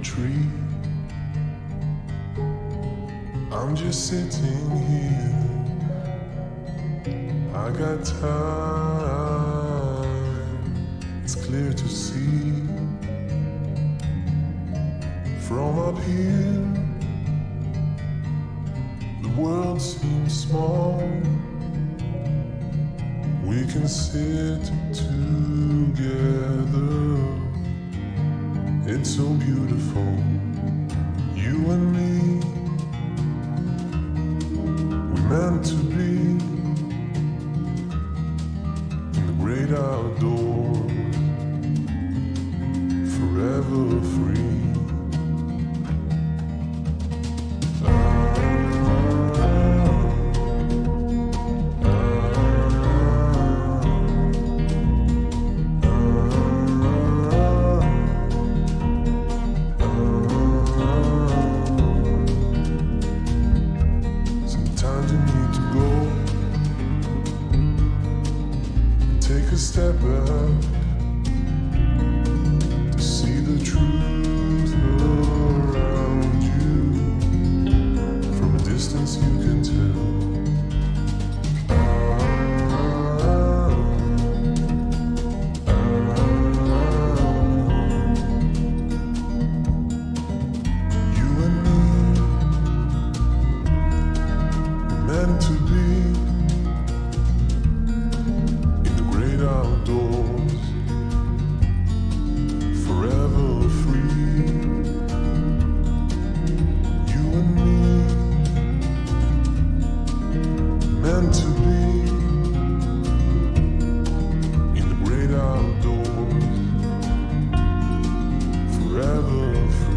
tree. I'm just sitting here. I got time. It's clear to see from up here. The world seems small. We can sit together. It's so beautiful, you and me. We're meant to be in the great outdoors, forever free. Step back to see the truth around you. From a distance you can tell. You and me, we're meant to be outdoors, forever free. You and me, meant to be in the great outdoors, forever free.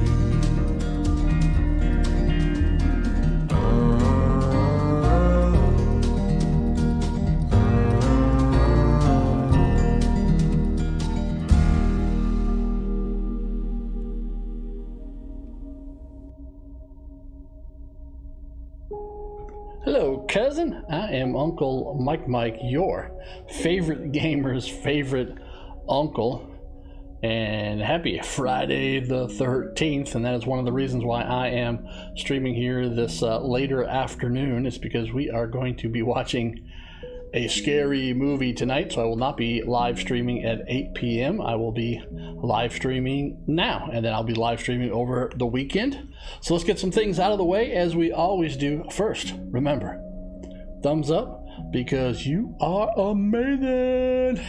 Hello, cousin. I am Uncle Mike, your favorite gamer's favorite uncle. And happy Friday the 13th. And that is one of the reasons why I am streaming here this later afternoon. It's because we are going to be watching a scary movie tonight. So I will not be live streaming at 8 p.m. I will be live streaming now, and then I'll be live streaming over the weekend. So let's get some things out of the way, as we always do. First, remember, thumbs up because you are amazing.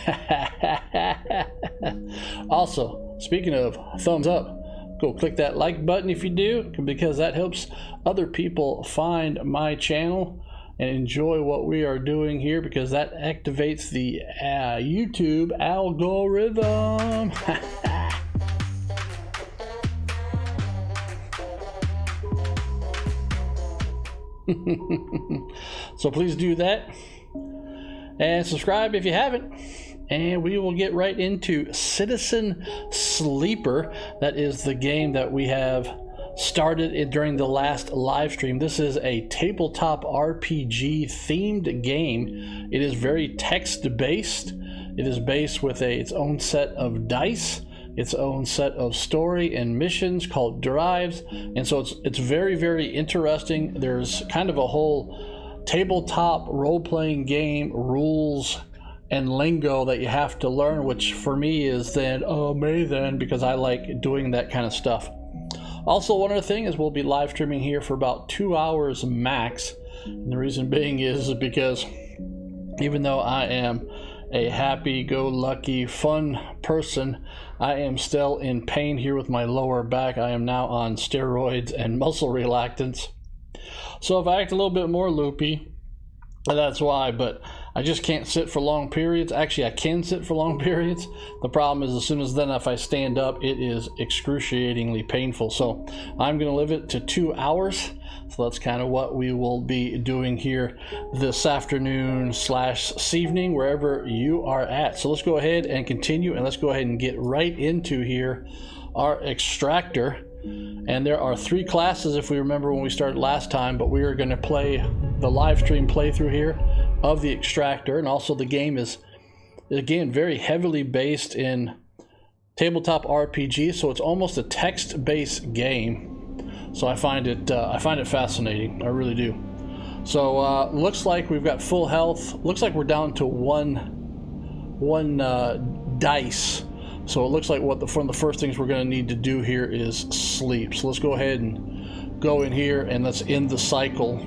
Also, speaking of thumbs up, go click that like button if you do, because that helps other people find my channel and enjoy what we are doing here, because that activates the YouTube algorithm. So please do that and subscribe if you haven't, and we will get right into Citizen Sleeper. That is the game that we have started it during the last live stream. This is a tabletop RPG themed game. It is very text based. It is based with its own set of dice, its own set of story and missions called drives, and so it's very, very interesting. There's kind of a whole tabletop role-playing game rules and lingo that you have to learn, which for me is then amazing, because I like doing that kind of stuff. Also, one other thing is we'll be live streaming here for about 2 hours max. And the reason being is because even though I am a happy-go-lucky, fun person, I am still in pain here with my lower back. I am now on steroids and muscle relaxants. So if I act a little bit more loopy, that's why, but I just can't sit for long periods. Actually, I can sit for long periods. The problem is, as soon as then if I stand up, it is excruciatingly painful. So I'm going to leave it to 2 hours. So that's kind of what we will be doing here this afternoon / evening, wherever you are at. So let's go ahead and continue, and let's go ahead and get right into here our extractor. And there are 3 classes, if we remember when we started last time, but we are going to play the live stream playthrough here of the extractor. And also the game is, again, very heavily based in tabletop RPG, so it's almost a text-based game. So I find it fascinating. I really do. So looks like we've got full health. Looks like we're down to one dice. So it looks like one of the first things we're going to need to do here is sleep. So let's go ahead and go in here and let's end the cycle.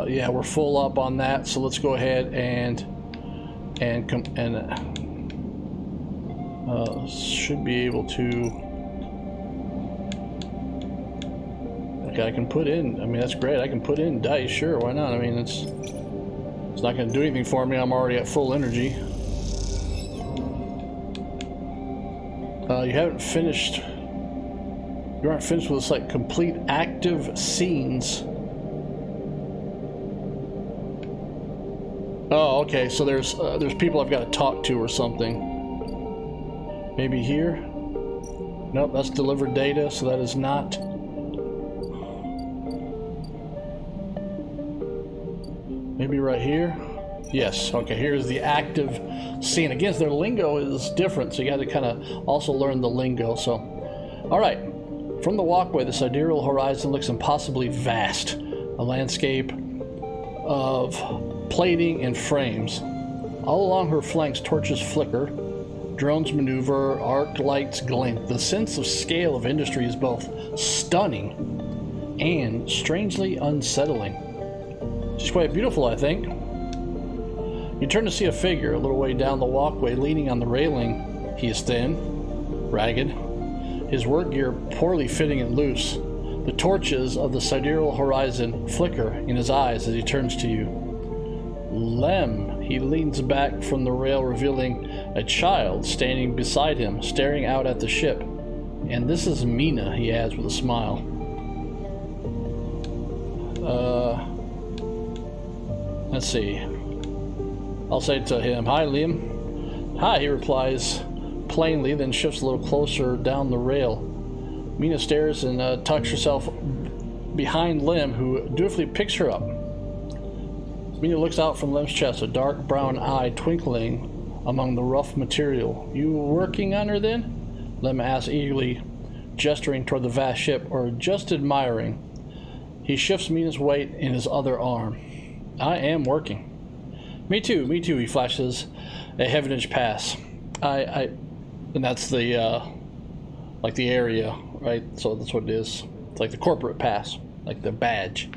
Yeah, we're full up on that. So let's go ahead and should be able to. Okay, I can put in. I mean, that's great. I can put in dice. Sure, why not? I mean, it's not going to do anything for me. I'm already at full energy. You haven't finished. You aren't finished with this, like, complete active scenes. Oh, okay. So there's people I've got to talk to or something. Maybe here. Nope, that's delivered data. So that is not. Maybe right here. Yes. Okay. Here's the active scene. Again, their lingo is different, so you got to kind of also learn the lingo. So, all right. From the walkway, the sidereal horizon looks impossibly vast. A landscape of plating and frames. All along her flanks, torches flicker, drones maneuver, arc lights glint. The sense of scale of industry is both stunning and strangely unsettling. She's quite beautiful, I think. You turn to see a figure a little way down the walkway, leaning on the railing. He is thin, ragged, his work gear poorly fitting and loose. The torches of the sidereal horizon flicker in his eyes as he turns to you. Lem. He leans back from the rail, revealing a child standing beside him, staring out at the ship. And this is Mina, he adds with a smile. Let's see. I'll say to him, "Hi, Liam." "Hi," he replies plainly, then shifts a little closer down the rail. Mina stares and tucks herself behind Lem, who dutifully picks her up. Mina looks out from Lem's chest, a dark brown eye twinkling among the rough material. "You working on her, then?" Lem asks eagerly, gesturing toward the vast ship, or just admiring. He shifts Mina's weight in his other arm. "I am working." Me too, he flashes a Heavenage pass. And that's the, like the area, right? So that's what it is. It's like the corporate pass, like the badge.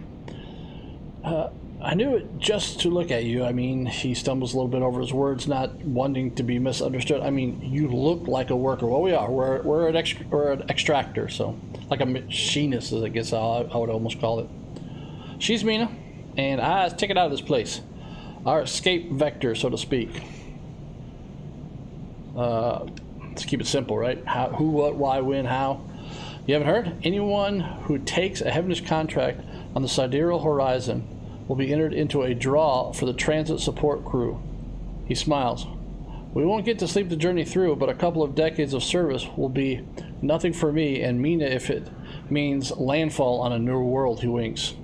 "I knew it just to look at you." I mean, he stumbles a little bit over his words, not wanting to be misunderstood. "I mean, you look like a worker." Well, we are. We're an extractor, so like a machinist, I guess I would almost call it. She's Mina, and I take it out of this place. Our escape vector, so to speak. Let's keep it simple, right? How, who, what, why, when, how. You haven't heard? Anyone who takes a Heavenage contract on the sidereal horizon will be entered into a draw for the transit support crew. He smiles. "We won't get to sleep the journey through, but a couple of decades of service will be nothing for me and Mina if it means landfall on a new world," he winks.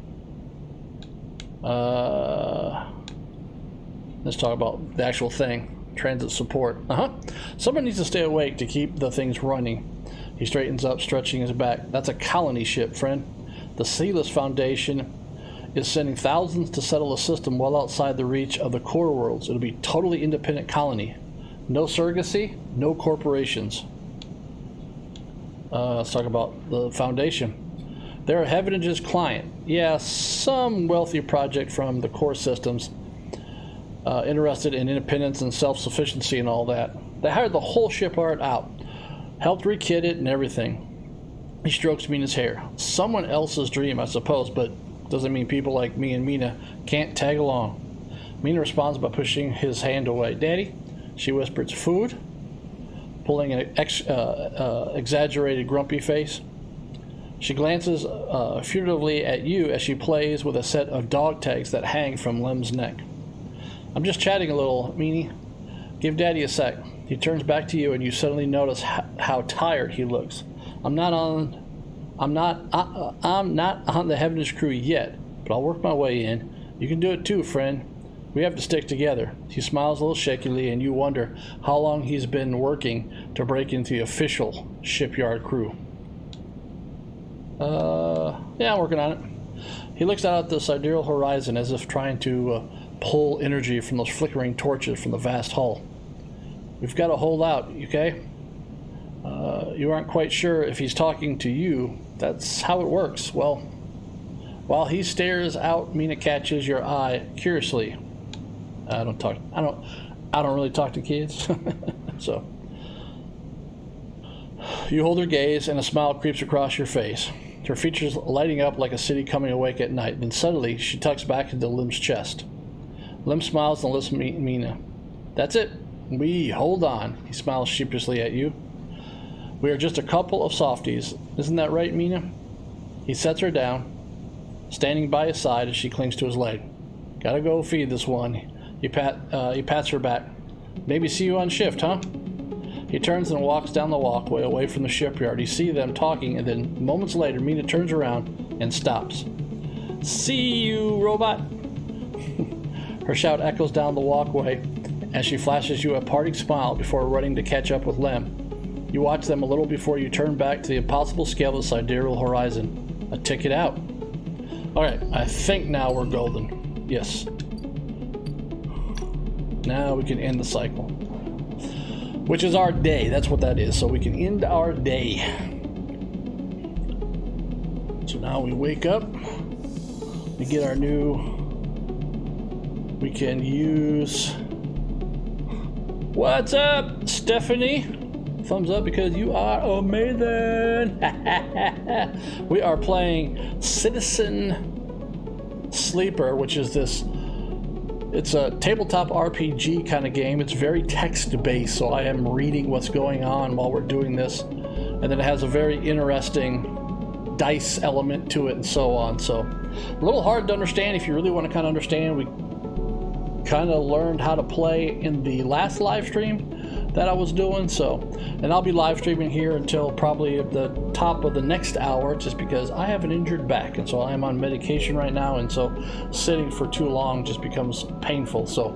Let's talk about the actual thing. Transit support. Someone needs to stay awake to keep the things running. He straightens up, stretching his back. "That's a colony ship, friend. The Sealess Foundation is sending thousands to settle a system well outside the reach of the core worlds. It'll be totally independent colony. No surrogacy, no corporations." Let's talk about the Foundation. They're Heavage's client. Yeah, some wealthy project from the core systems. Interested in independence and self-sufficiency and all that. They hired the whole shipyard out. Helped rekit it and everything. He strokes Mina's hair. Someone else's dream, I suppose, but doesn't mean people like me and Mina can't tag along. Mina responds by pushing his hand away. "Daddy," she whispers. "Food?" Pulling an exaggerated grumpy face. She glances furtively at you as she plays with a set of dog tags that hang from Lem's neck. "I'm just chatting a little, Meanie. Give Daddy a sec." He turns back to you and you suddenly notice how tired he looks. I'm not on the Heavenage crew yet, but I'll work my way in. You can do it too, friend. We have to stick together. He smiles a little shakily, and you wonder how long he's been working to break into the official shipyard crew. Yeah, I'm working on it. He looks out at the sidereal horizon as if trying to pull energy from those flickering torches from the vast hull. We've got to hold out, okay? You aren't quite sure if he's talking to you. That's how it works. Well, while he stares out, Mina catches your eye curiously. I don't really talk to kids. So you hold her gaze and a smile creeps across your face. Her features lighting up like a city coming awake at night. Then suddenly she tucks back into Lim's chest. Lim smiles and lifts Mina. That's it. We hold on. He smiles sheepishly at you. We are just a couple of softies. Isn't that right, Mina? He sets her down, standing by his side as she clings to his leg. Gotta go feed this one. He pats her back. Maybe see you on shift, huh? He turns and walks down the walkway away from the shipyard. You see them talking, and then moments later, Mina turns around and stops. See you, robot! Her shout echoes down the walkway as she flashes you a parting smile before running to catch up with Lem. You watch them a little before you turn back to the impossible scale of the sidereal horizon. A ticket out. Alright, I think now we're golden. Yes. Now we can end the cycle. Which is our day. That's what that is. So we can end our day. So now we wake up. We get our new... We can use... What's up, Stephanie? Thumbs up because you are amazing. We are playing Citizen Sleeper, which is this... It's a tabletop RPG kind of game. It's very text-based, so I am reading what's going on while we're doing this. And then it has a very interesting dice element to it and so on. So a little hard to understand if you really want to kind of understand. We kind of learned how to play in the last live stream that I was doing, so, and I'll be live streaming here until probably at the top of the next hour, just because I have an injured back, and so I am on medication right now, and so sitting for too long just becomes painful. So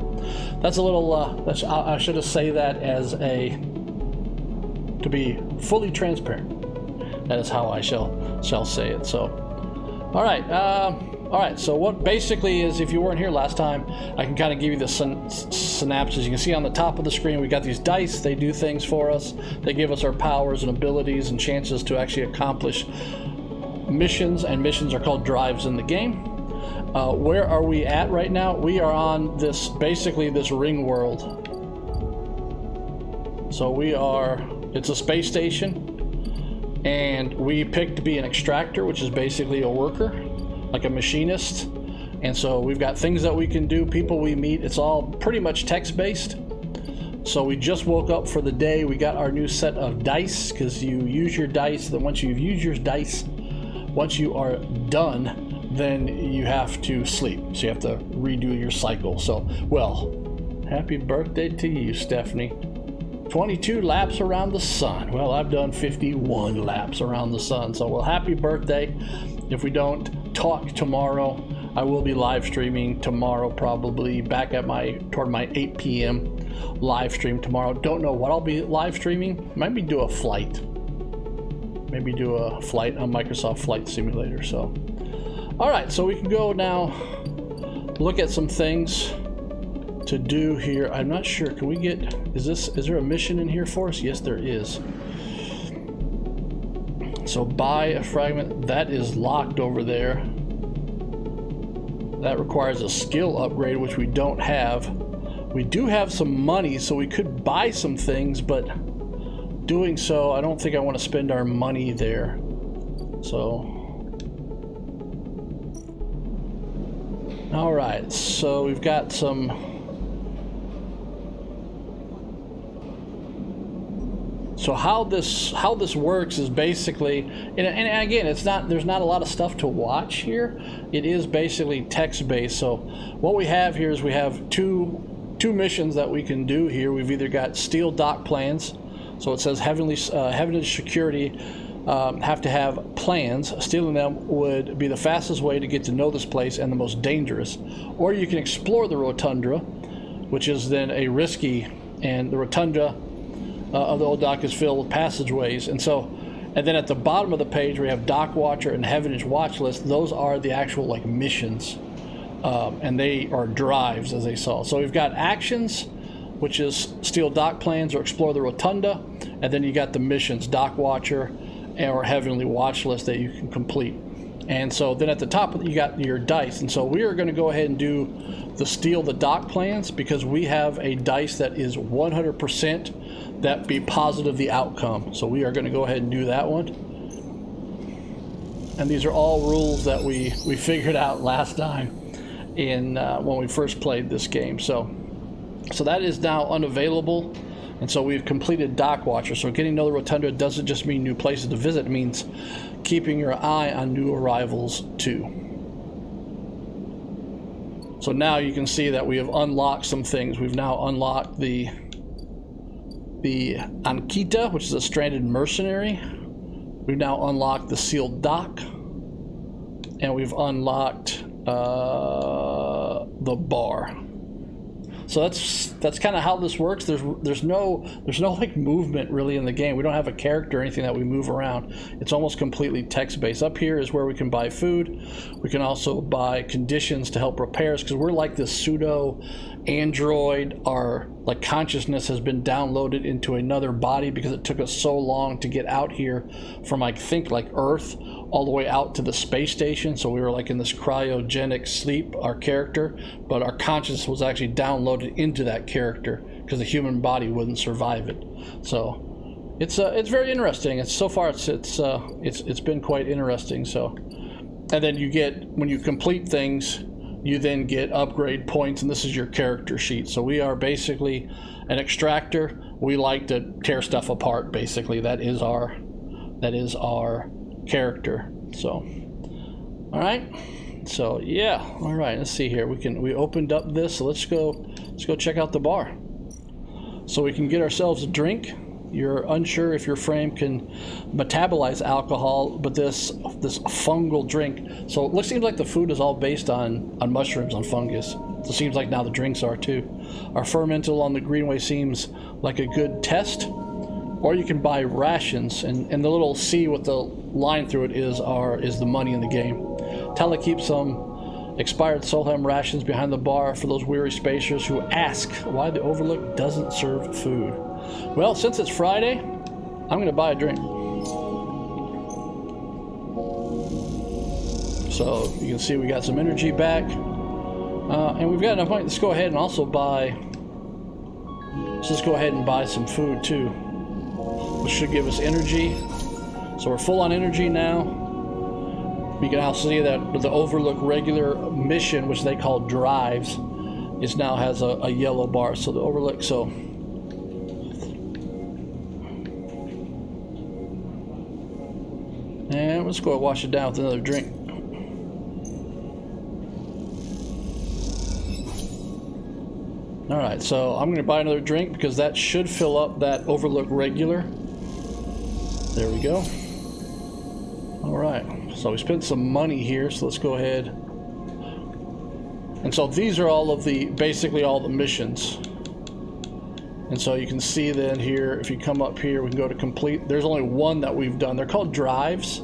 that's a little I should have say that as a, to be fully transparent. That is how I shall say it. So all right, so what basically is, if you weren't here last time, I can kind of give you the synapses. You can see on the top of the screen, we got these dice. They do things for us. They give us our powers and abilities and chances to actually accomplish missions, and missions are called drives in the game. Where are we at right now? We are on this, basically this ring world. So we are, it's a space station, and we picked to be an extractor, which is basically a worker, like a machinist. And so we've got things that we can do, people we meet. It's all pretty much text-based. So we just woke up for the day. We got our new set of dice, because you use your dice. Then once you've used your dice, once you are done, then you have to sleep. So you have to redo your cycle. So, well, happy birthday to you, Stephanie. 22 laps around the sun. Well, I've done 51 laps around the sun. So, well, happy birthday. If we don't talk tomorrow, I will be live streaming tomorrow, probably back at toward my 8 p.m. live stream tomorrow. Don't know what I'll be live streaming. Maybe do a flight. Maybe do a flight on Microsoft Flight Simulator. So, all right, so we can go now look at some things to do here. I'm not sure. Can we get? Is there a mission in here for us? Yes, there is. So buy a fragment. That is locked over there. That requires a skill upgrade, which we don't have. We do have some money, so we could buy some things, but doing so, I don't think I want to spend our money there. So, all right, so we've got some. So how this works is basically, and again, there's not a lot of stuff to watch here. It is basically text-based. So what we have here is we have two missions that we can do here. We've either got steel dock plans, so it says heavenly security have to have plans. Stealing them would be the fastest way to get to know this place and the most dangerous. Or you can explore the rotunda, which is then a risky, and the rotunda of the old dock is filled with passageways. And then at the bottom of the page we have Dock Watcher and Heavenage Watch List. Those are the actual like missions, and they are drives, as they saw. So we've got actions, which is steal dock plans or explore the rotunda, and then you got the missions, Dock Watcher or Heavenly Watch List, that you can complete. And so then at the top you got your dice, and so we are going to go ahead and do the steal the dock plans, because we have a dice that is 100% that be positive the outcome. So we are going to go ahead and do that one. And these are all rules that we figured out last time in when we first played this game. So that is now unavailable, and so we've completed Dock Watcher. So getting to know the rotunda doesn't just mean new places to visit, it means keeping your eye on new arrivals too. So now you can see that we have unlocked some things. We've now unlocked the Ankita, which is a stranded mercenary. We've now unlocked the sealed dock, and we've unlocked the bar. So that's kind of how this works. There's no like movement really in the game. We don't have a character or anything that we move around. It's almost completely text-based. Up here is where we can buy food. We can also buy conditions to help repair us, because we're like this pseudo android. Our like consciousness has been downloaded into another body because it took us so long to get out here from, I think, like Earth all the way out to the space station. So we were like in this cryogenic sleep, our character, but our consciousness was actually downloaded into that character because the human body wouldn't survive it. So it's very interesting. It's so far it's been quite interesting. So, and then you get, when you complete things, you then get upgrade points, and this is your character sheet. So we are basically an extractor. We like to tear stuff apart, basically. That is our character. So all right, so yeah, all right, let's see here. We opened up this, so let's go check out the bar so we can get ourselves a drink. You're unsure if your frame can metabolize alcohol, but this fungal drink. So it seems like the food is all based on mushrooms, on fungus. So it seems like now the drinks are too. Our fermental on the Greenway seems like a good test. Or you can buy rations, and the little C with the line through it is the money in the game. Tala keeps some expired Solheim rations behind the bar for those weary spacers who ask why the Overlook doesn't serve food. Well, since it's Friday, I'm going to buy a drink. So you can see we got some energy back, and we've got enough money. Let's go ahead and also buy. So let's go ahead and buy some food too, which should give us energy. So we're full on energy now. You can also see that the Overlook regular mission, which they call drives, is now has a yellow bar. So the Overlook, so and let's go and wash it down with another drink. All right, so I'm going to buy another drink because that should fill up that Overlook regular. There we go. All right, so we spent some money here, so let's go ahead. And so these are all of basically all the missions. And so you can see then here, if you come up here, we can go to complete. There's only one that we've done. They're called drives.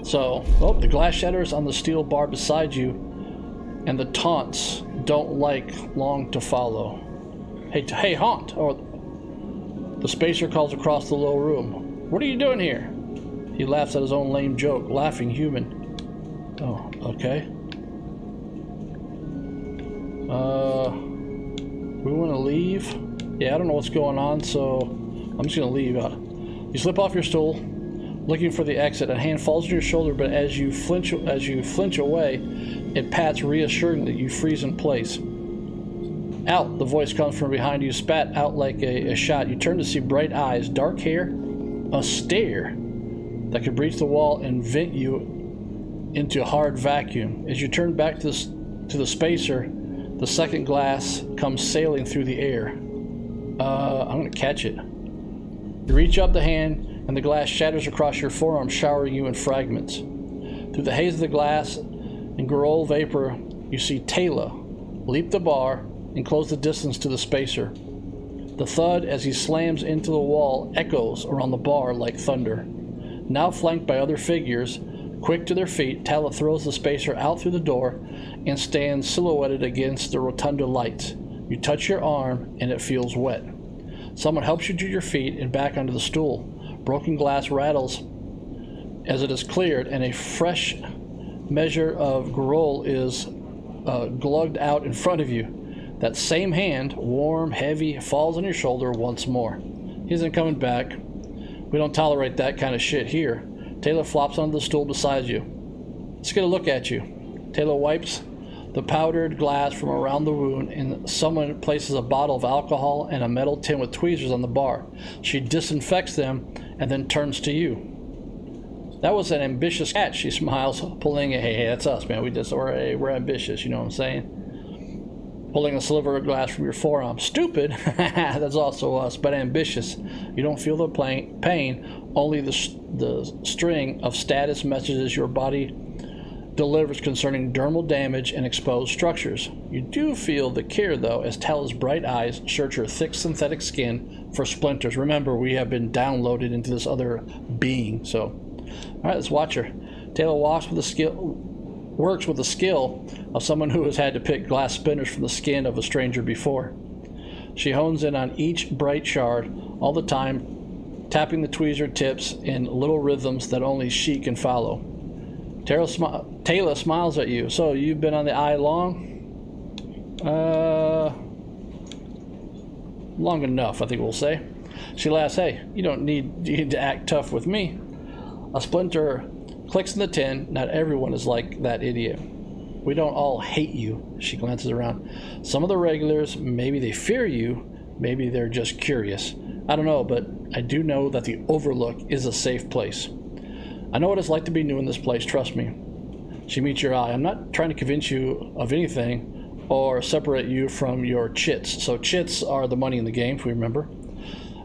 So, the glass shatters on the steel bar beside you, and the taunts don't like long to follow. Hey, haunt! Or the spacer calls across the low room. What are you doing here? He laughs at his own lame joke, laughing human. Oh, okay. We want to leave. Yeah, I don't know what's going on, so I'm just gonna leave. You slip off your stool, looking for the exit. A hand falls on your shoulder, but as you flinch away, it pats reassuringly. You freeze in place. Out! The voice comes from behind you, spat out like a shot. You turn to see bright eyes, dark hair, a stare that could breach the wall and vent you into a hard vacuum. As you turn back to the spacer, the second glass comes sailing through the air. I'm gonna catch it. You reach up the hand, and the glass shatters across your forearm, showering you in fragments. Through the haze of the glass and Gorol vapor, you see Taylor leap the bar and close the distance to the spacer. The thud as he slams into the wall echoes around the bar like thunder. Now flanked by other figures, quick to their feet, Taylor throws the spacer out through the door and stands silhouetted against the rotunda lights. You touch your arm and it feels wet. Someone helps you to your feet and back onto the stool. Broken glass rattles as it is cleared, and a fresh measure of Gorol is glugged out in front of you. That same hand, warm, heavy, falls on your shoulder once more. He isn't coming back. We don't tolerate that kind of shit here. Taylor flops onto the stool beside you. Let's get a look at you. Taylor wipes the powdered glass from around the wound, and someone places a bottle of alcohol and a metal tin with tweezers on the bar. She disinfects them and then turns to you. That was an ambitious catch, she smiles, pulling a, hey, that's us, man. We're ambitious, you know what I'm saying? Pulling a sliver of glass from your forearm. Stupid, that's also us, but ambitious. You don't feel the pain, only the string of status messages your body delivers concerning dermal damage and exposed structures. You do feel the care, though, as Tala's bright eyes search her thick synthetic skin for splinters. Remember, we have been downloaded into this other being, so... Alright, let's watch her. Taylor works with the skill of someone who has had to pick glass splinters from the skin of a stranger before. She hones in on each bright shard, all the time, tapping the tweezer tips in little rhythms that only she can follow. Taylor smiles at you. So, you've been on the eye long? Long enough, I think we'll say. She laughs. Hey, you don't need to act tough with me. A splinter clicks in the tin. Not everyone is like that idiot. We don't all hate you. She glances around. Some of the regulars, maybe they fear you, maybe they're just curious. I don't know, but I do know that the Overlook is a safe place. I know what it's like to be new in this place, trust me. She meets your eye. I'm not trying to convince you of anything or separate you from your chits. So chits are the money in the game, if we remember.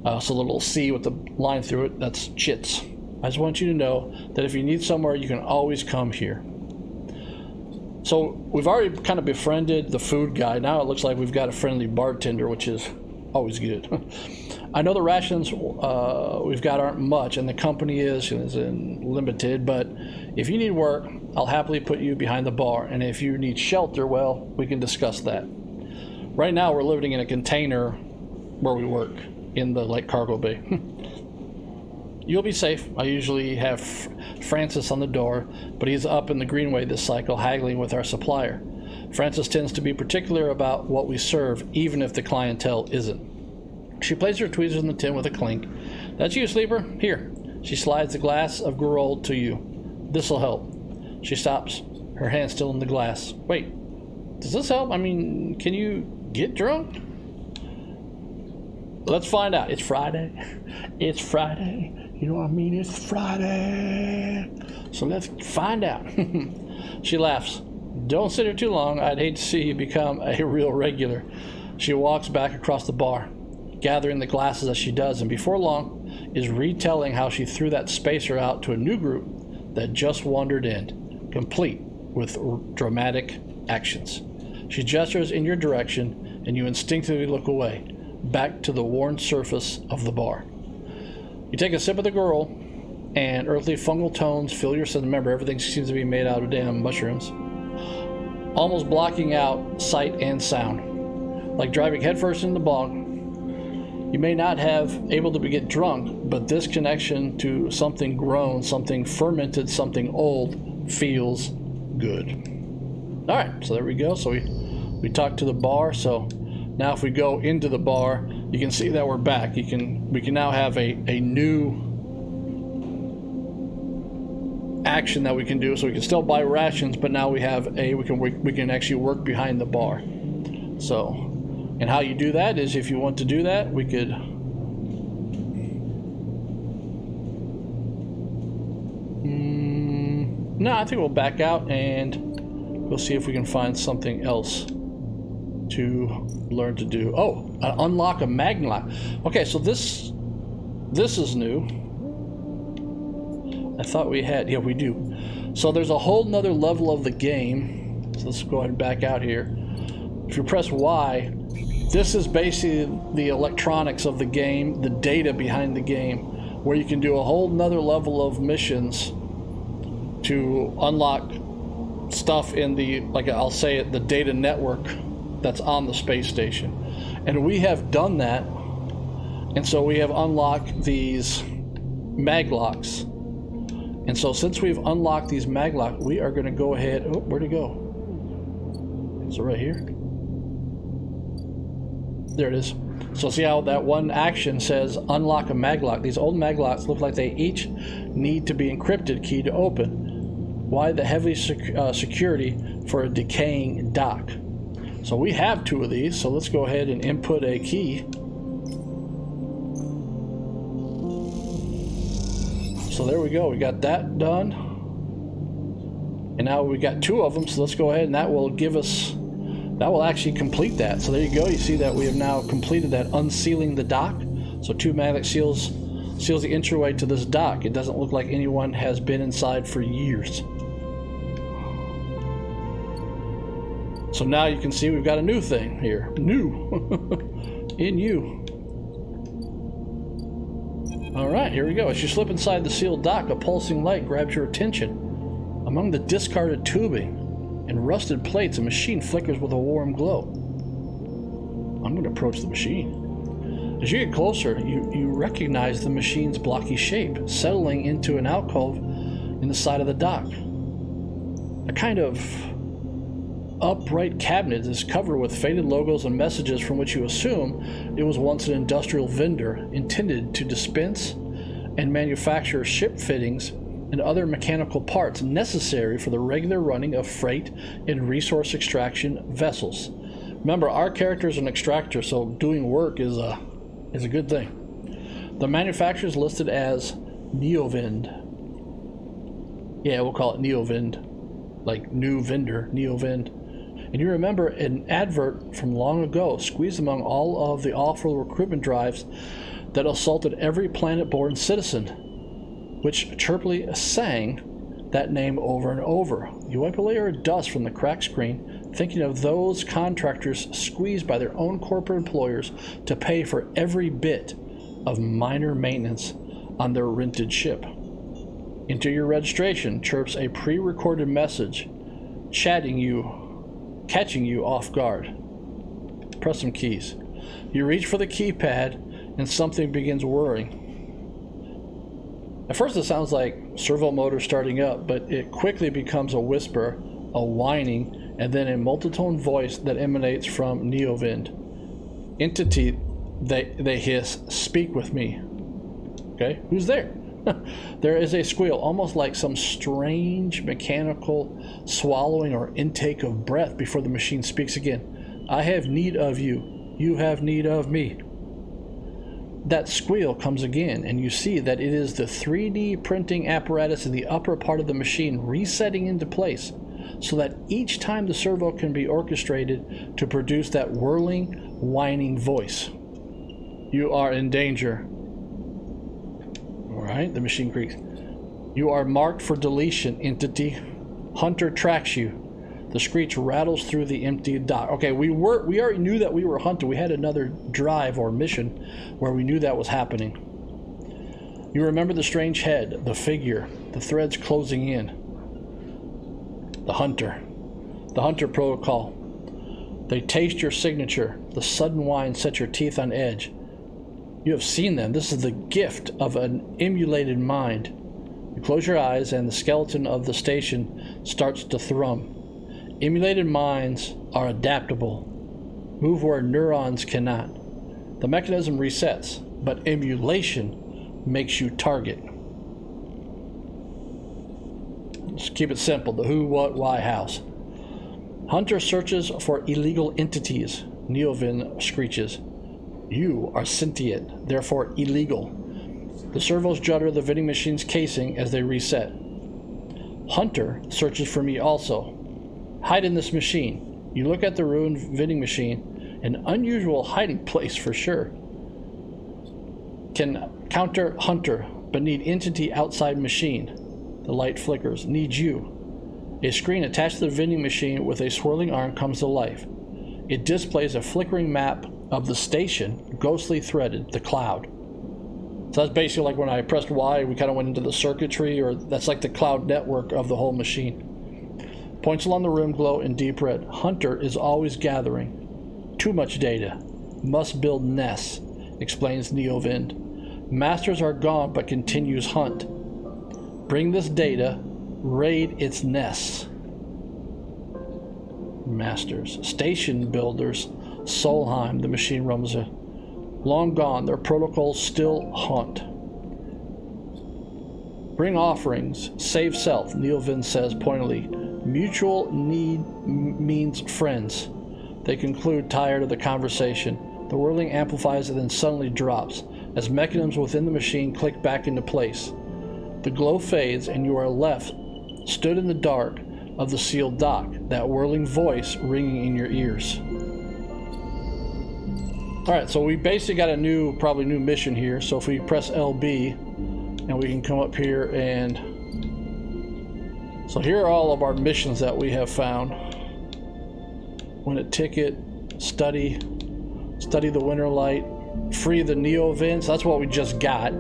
So the little C with the line through it, that's chits. I just want you to know that if you need somewhere, you can always come here. So we've already kind of befriended the food guy. Now it looks like we've got a friendly bartender, which is always good. I know the rations we've got aren't much, and the company is limited, but if you need work, I'll happily put you behind the bar, and if you need shelter, well, we can discuss that. Right now, we're living in a container where we work, in the cargo bay. You'll be safe. I usually have Francis on the door, but he's up in the Greenway this cycle, haggling with our supplier. Francis tends to be particular about what we serve, even if the clientele isn't. She places her tweezers in the tin with a clink. That's you, Sleeper. Here. She slides a glass of Gorol to you. This'll help. She stops, her hand still in the glass. Wait, does this help? I mean, can you get drunk? Let's find out. It's Friday. It's Friday. You know what I mean? It's Friday. So let's find out. She laughs. Don't sit here too long. I'd hate to see you become a real regular. She walks back across the bar, gathering the glasses as she does, and before long is retelling how she threw that spacer out to a new group that just wandered in, complete with dramatic actions. She gestures in your direction, and you instinctively look away, back to the worn surface of the bar. You take a sip of the Gorol, and earthly fungal tones fill your sense. Remember, everything seems to be made out of damn mushrooms, almost blocking out sight and sound. Like driving headfirst in the bog, you may not have able to get drunk, but this connection to something grown, something fermented, something old feels good. All right, so there we go. So we talked to the bar. So now if we go into the bar, you can see that we're back. We can now have a new action that we can do. So we can still buy rations, but now we have we can actually work behind the bar. So, and how you do that is, if you want to do that, we could no, I think we'll back out and we'll see if we can find something else to learn to do. Oh, unlock a magnet lock. Okay, so this is new. I thought we had. Yeah, we do. So there's a whole nother level of the game. So let's go ahead and back out here. If you press Y, this is basically the electronics of the game, the data behind the game, where you can do a whole nother level of missions to unlock stuff in the, like I'll say it, the data network that's on the space station. And we have done that, and so we have unlocked these maglocks. And so since we've unlocked these maglocks, we are going to go ahead. Oh, where'd it go? So right here. There it is. So see how that one action says unlock a maglock. These old maglocks look like they each need to be encrypted key to open. Why the heavy security for a decaying dock? So we have 2 of these, so let's go ahead and input a key. So there we go, we got that done. And now we got 2 of them, so let's go ahead and that will give us, that will actually complete that. So there you go, you see that we have now completed that unsealing the dock. So 2 magnetic seals the entryway to this dock. It doesn't look like anyone has been inside for years. So now you can see we've got a new thing here. New. In you. Alright, here we go. As you slip inside the sealed dock, a pulsing light grabs your attention. Among the discarded tubing and rusted plates, a machine flickers with a warm glow. I'm going to approach the machine. As you get closer, you recognize the machine's blocky shape, settling into an alcove in the side of the dock. A kind of upright cabinet is covered with faded logos and messages from which you assume it was once an industrial vendor intended to dispense and manufacture ship fittings and other mechanical parts necessary for the regular running of freight and resource extraction vessels. Remember, our character is an extractor, so doing work is a good thing. The manufacturer is listed as Neovind. Yeah, we'll call it Neovind, like new vendor, Neovind. And you remember an advert from long ago, squeezed among all of the awful recruitment drives that assaulted every planet-born citizen, which chirpily sang that name over and over. You wipe a layer of dust from the cracked screen, thinking of those contractors squeezed by their own corporate employers to pay for every bit of minor maintenance on their rented ship. Into your registration chirps a pre-recorded message, catching you off guard. Press some keys. You reach for the keypad and something begins whirring. At first it sounds like servo motor starting up, but it quickly becomes a whisper, a whining, and then a multitone voice that emanates from Neovind. Entity, they hiss, speak with me. Okay, who's there? There is a squeal, almost like some strange mechanical swallowing or intake of breath before the machine speaks again. I have need of you. You have need of me. That squeal comes again, and you see that it is the 3D printing apparatus in the upper part of the machine resetting into place, so that each time the servo can be orchestrated to produce that whirling, whining voice. You are in danger. Alright, the machine creaks. You are marked for deletion, entity. Hunter tracks you. The screech rattles through the empty dock. Okay, we already knew that we were Hunter. We had another drive or mission where we knew that was happening. You remember the strange head, the figure, the threads closing in. The Hunter protocol. They taste your signature. The sudden whine sets your teeth on edge. You have seen them. This is the gift of an emulated mind. You close your eyes and the skeleton of the station starts to thrum. Emulated minds are adaptable, move where neurons cannot. The mechanism resets, but emulation makes you target. Just keep it simple. The who, what, why, hows. Hunter searches for illegal entities. Neovind screeches. You are sentient, therefore illegal. The servos judder the vending machine's casing as they reset. Hunter searches for me also. Hide in this machine. You look at the ruined vending machine, an unusual hiding place for sure. Can counter Hunter, but need entity outside machine. The light flickers. Need you. A screen attached to the vending machine with a swirling arm comes to life. It displays a flickering map of the station, ghostly threaded, the cloud. So that's basically like when I pressed Y, we kind of went into the circuitry, or that's like the cloud network of the whole machine. Points along the room glow in deep red. Hunter is always gathering. Too much data. Must build nests, explains Neovind. Masters are gone but continues hunt. Bring this data. Raid its nests. Masters. Station builders. Solheim, the machine rumbles. Long gone. Their protocols still hunt. Bring offerings. Save self, Neovind says pointedly. Mutual need means friends. They conclude, tired of the conversation. The whirling amplifies and then suddenly drops as mechanisms within the machine click back into place. The glow fades and you are left stood in the dark of the sealed dock, that whirling voice ringing in your ears. Alright, so we basically got a probably new mission here. So if we press LB and we can come up here and... So here are all of our missions that we have found. Win a ticket, study the winter light, free the Neovinds. That's what we just got.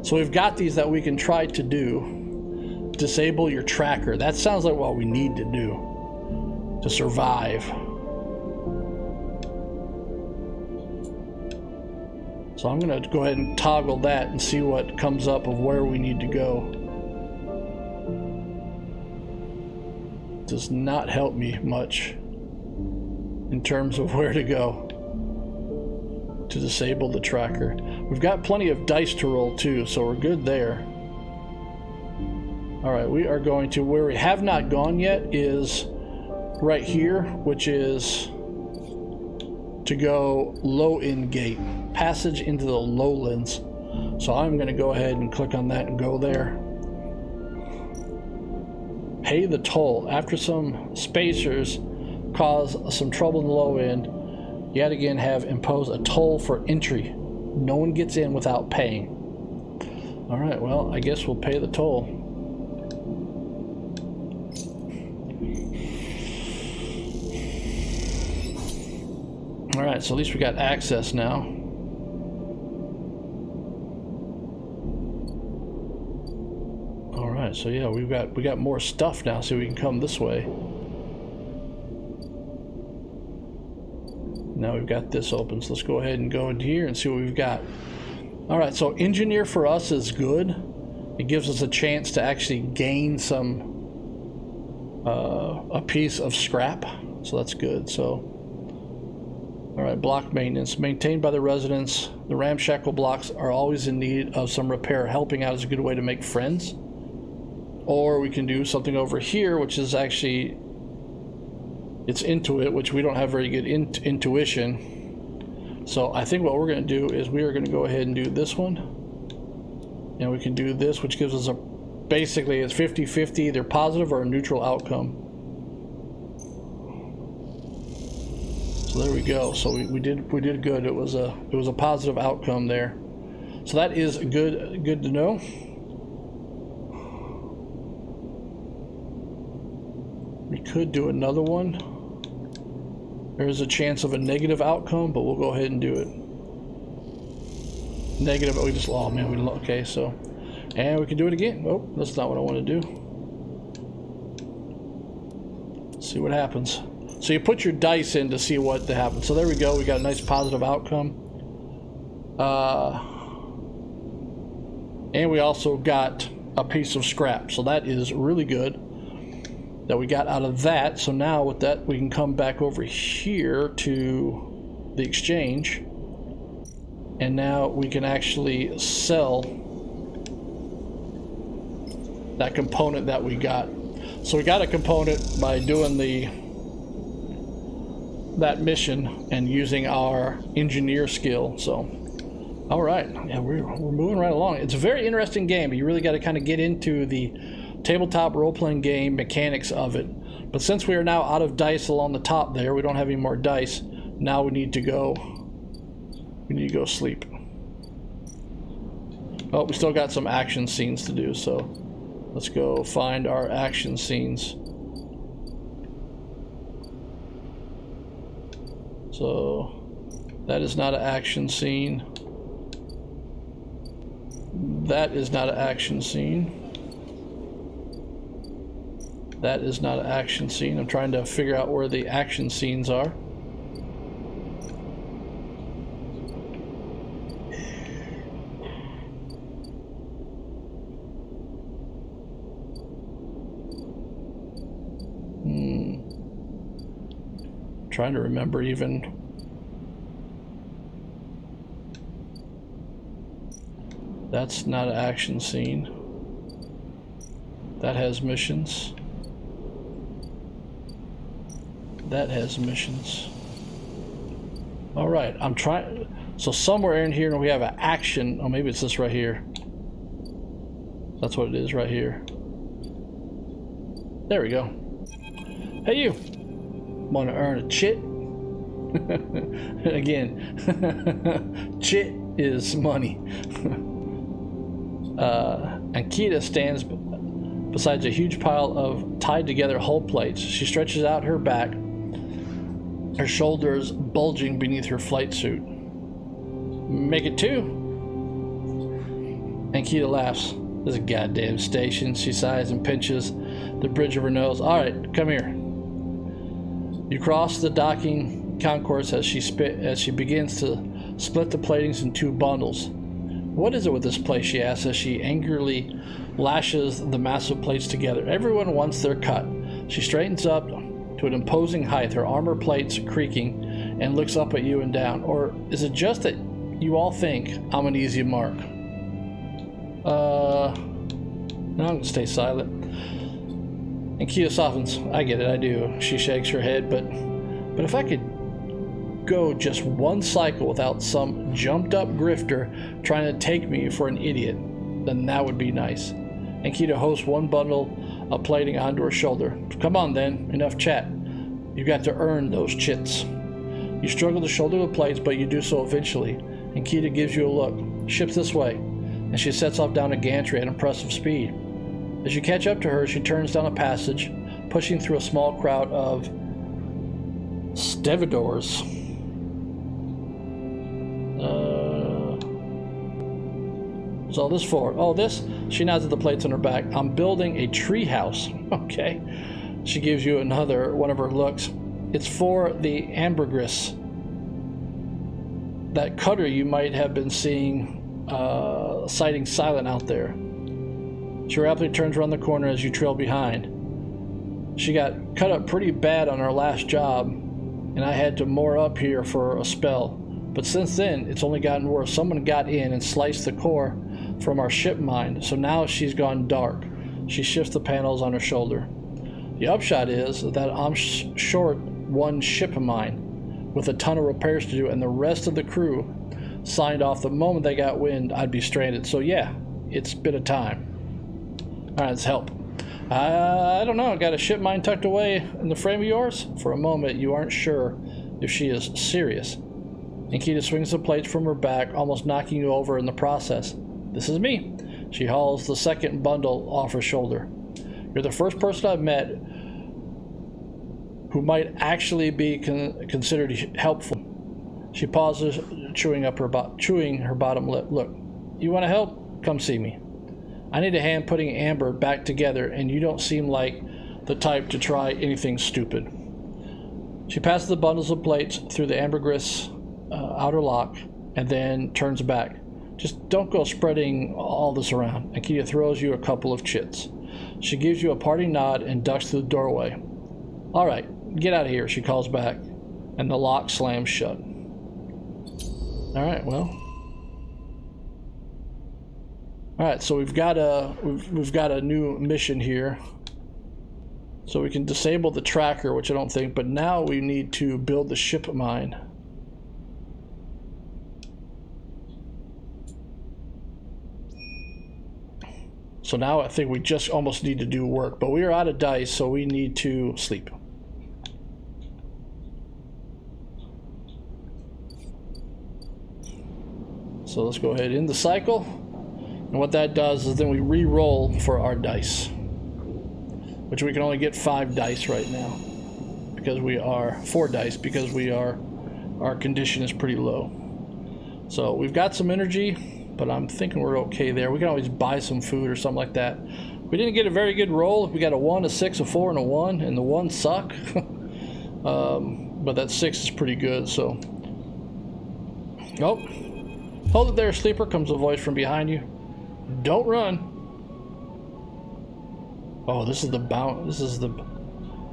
So we've got these that we can try to do. Disable your tracker. That sounds like what we need to do to survive. So I'm going to go ahead and toggle that and see what comes up of where we need to go. Does not help me much in terms of where to go to disable the tracker. We've got plenty of dice to roll too, so we're good there. Alright, we are going to where we have not gone yet is right here, which is to go Low-End Gate, passage into the lowlands. So I'm going to go ahead and click on that and go there. Pay the toll. After some spacers cause some trouble in the low end, yet again have imposed a toll for entry. No one gets in without paying. Alright, well, I guess we'll pay the toll. Alright, so at least we got access now. Alright, so yeah, we got more stuff now, so we can come this way. Now we've got this open, so let's go ahead and go into here and see what we've got. Alright, so engineer for us is good. It gives us a chance to actually gain some a piece of scrap, so that's good. So alright, block maintenance. Maintained by the residents, the ramshackle blocks are always in need of some repair. Helping out is a good way to make friends. Or we can do something over here, which is actually, it's Intuit, which we don't have very good intuition. So I think what we're going to do is we are going to go ahead and do this one. And we can do this, which gives us a, basically it's 50-50, either positive or a neutral outcome. So there we go. So we did good. It was a positive outcome there. So that is good to know. We could do another one. There's a chance of a negative outcome, but we'll go ahead and do it. Negative, we just, oh man, okay, so, and we can do it again. Oh, that's not what I want to do. Let's see what happens. So you put your dice in to see what happens. So there we go, we got a nice positive outcome. And we also got a piece of scrap, so that is really good that we got out of that. So now with that, we can come back over here to the exchange, and now we can actually sell that component that we got. So we got a component by doing that mission and using our engineer skill. So all right, yeah, we're moving right along. It's a very interesting game, but you really got to kind of get into the tabletop role-playing game mechanics of it. But since we are now out of dice along the top there, we don't have any more dice. Now we need to go sleep. Oh, we still got some action scenes to do, so Let's go find our action scenes. So that is not an action scene. That is not an action scene. That is not an action scene. I'm trying to figure out where the action scenes are. Trying to remember even. That's not an action scene. That has missions. That has missions. All right, I'm trying. So somewhere in here we have an action. Oh, maybe it's this right here. That's what it is right here. There we go. Hey, you. Want to earn a chit? Again, chit is money. And Kita stands besides a huge pile of tied together hull plates. She stretches out her back, her shoulders bulging beneath her flight suit. Make it two. And Kita laughs. This is a goddamn station. She sighs and pinches the bridge of her nose. All right, come here. You cross the docking concourse as she begins to split the platings in two bundles. What is it with this place, she asks as she angrily lashes the massive plates together. Everyone wants their cut. She straightens up to an imposing height, her armor plates creaking, and looks up at you and down. Or is it just that you all think I'm an easy mark? No, I'm gonna stay silent. And Kita softens. I get it, I do. She shakes her head, but if I could go just one cycle without some jumped up grifter trying to take me for an idiot, then that would be nice. And Kita hosts one bundle of plating onto her shoulder. Come on then, enough chat. You've got to earn those chits. You struggle to shoulder the plates, but you do so eventually. And Kita gives you a look. Ship's this way. And she sets off down a gantry at impressive speed. As you catch up to her, she turns down a passage, pushing through a small crowd of stevedores. What's all this for? Oh, this? She nods at the plates on her back. I'm building a tree house. Okay. She gives you another one of her looks. It's for the ambergris. That cutter you might have been seeing sighting silent out there. She rapidly turns around the corner as you trail behind. She got cut up pretty bad on her last job, and I had to moor up here for a spell. But since then, it's only gotten worse. Someone got in and sliced the core from our ship mine, so now she's gone dark. She shifts the panels on her shoulder. The upshot is that I'm short one ship of mine, with a ton of repairs to do, and the rest of the crew signed off the moment they got wind I'd be stranded. So yeah, it's been a time. Alright, let's help. I don't know, got a ship mine tucked away in the frame of yours? For a moment, you aren't sure if she is serious. And Kita swings the plates from her back, almost knocking you over in the process. This is me. She hauls the second bundle off her shoulder. You're the first person I've met who might actually be considered helpful. She pauses, chewing her bottom lip. Look, you want to help? Come see me. I need a hand putting Amber back together, and you don't seem like the type to try anything stupid. She passes the bundles of plates through the ambergris outer lock and then turns back. Just don't go spreading all this around. And Kita throws you a couple of chits. She gives you a parting nod and ducks through the doorway. All right, get out of here, she calls back, and the lock slams shut. All right, well. All right, so we've got a new mission here. So we can disable the tracker, which I don't think, but now we need to build the ship mine. So now I think we just almost need to do work, but we are out of dice, so we need to sleep. So let's go ahead in the cycle. And what that does is then we re-roll for our dice, which we can only get 5 dice right now because we are 4 dice because our condition is pretty low. So we've got some energy, but I'm thinking we're okay there. We can always buy some food or something like that. We didn't get a very good roll. We got a 1, a 6, a 4, and a 1, and the 1s suck. But that 6 is pretty good, so. Oh, hold it there, sleeper, comes a voice from behind you. Don't run. Oh, this is the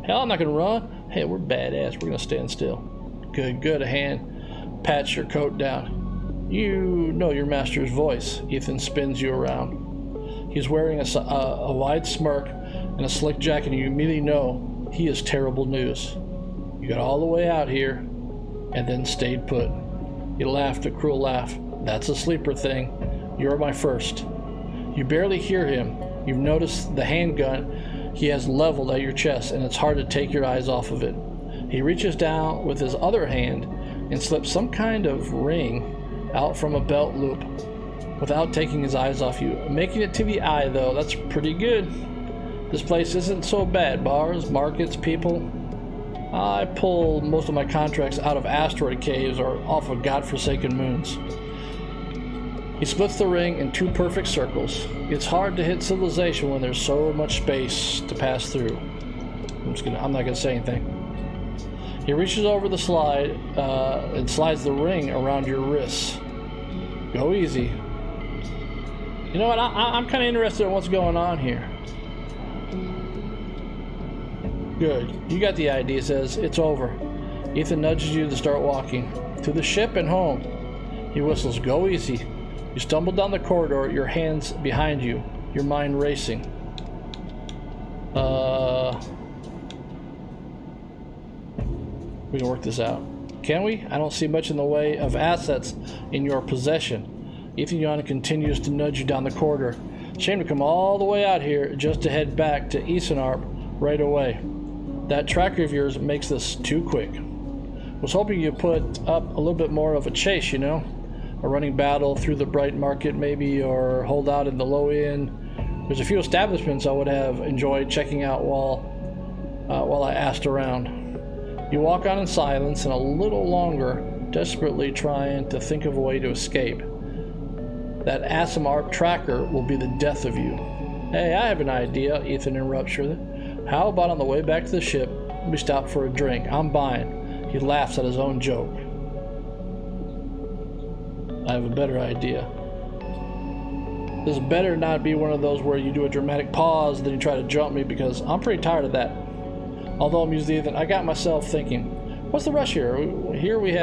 hell, I'm not gonna run. Hey, we're badass. We're gonna stand still. Good. A hand pats your coat down. You know your master's voice. Ethan spins you around. He's wearing a wide smirk and a slick jacket, and you immediately know he is terrible news. You got all the way out here and then stayed put. He laughed a cruel laugh. That's a sleeper thing. You're my first. You barely hear him. You've noticed the handgun he has leveled at your chest, and it's hard to take your eyes off of it. He reaches down with his other hand and slips some kind of ring out from a belt loop without taking his eyes off you. Making it to the eye, though, that's pretty good. This place isn't so bad. Bars, markets, people. I pull most of my contracts out of asteroid caves or off of godforsaken moons. He splits the ring in 2 perfect circles. It's hard to hit civilization when there's so much space to pass through. I'm not gonna say anything. He reaches over the slide and slides the ring around your wrists. Go easy. You know what? I'm kind of interested in what's going on here. Good. You got the idea. He says, it's over. Ethan nudges you to start walking. To the ship and home. He whistles, go easy. You stumble down the corridor, your hands behind you, your mind racing. We can work this out. Can we? I don't see much in the way of assets in your possession. Ethan Yon continues to nudge you down the corridor. Shame to come all the way out here just to head back to Isenarp right away. That tracker of yours makes this too quick. Was hoping you'd put up a little bit more of a chase, you know? A running battle through the bright market maybe, or hold out in the low inn. There's a few establishments I would have enjoyed checking out while I asked around. You walk on in silence and a little longer, desperately trying to think of a way to escape. That Isenarp tracker will be the death of you. Hey, I have an idea, Ethan interrupts her. How about on the way back to the ship, we stop for a drink? I'm buying. He laughs at his own joke. I have a better idea. This better not be one of those where you do a dramatic pause, then you try to jump me, because I'm pretty tired of that. Although I'm used to Ethan, I got myself thinking, what's the rush here? Here we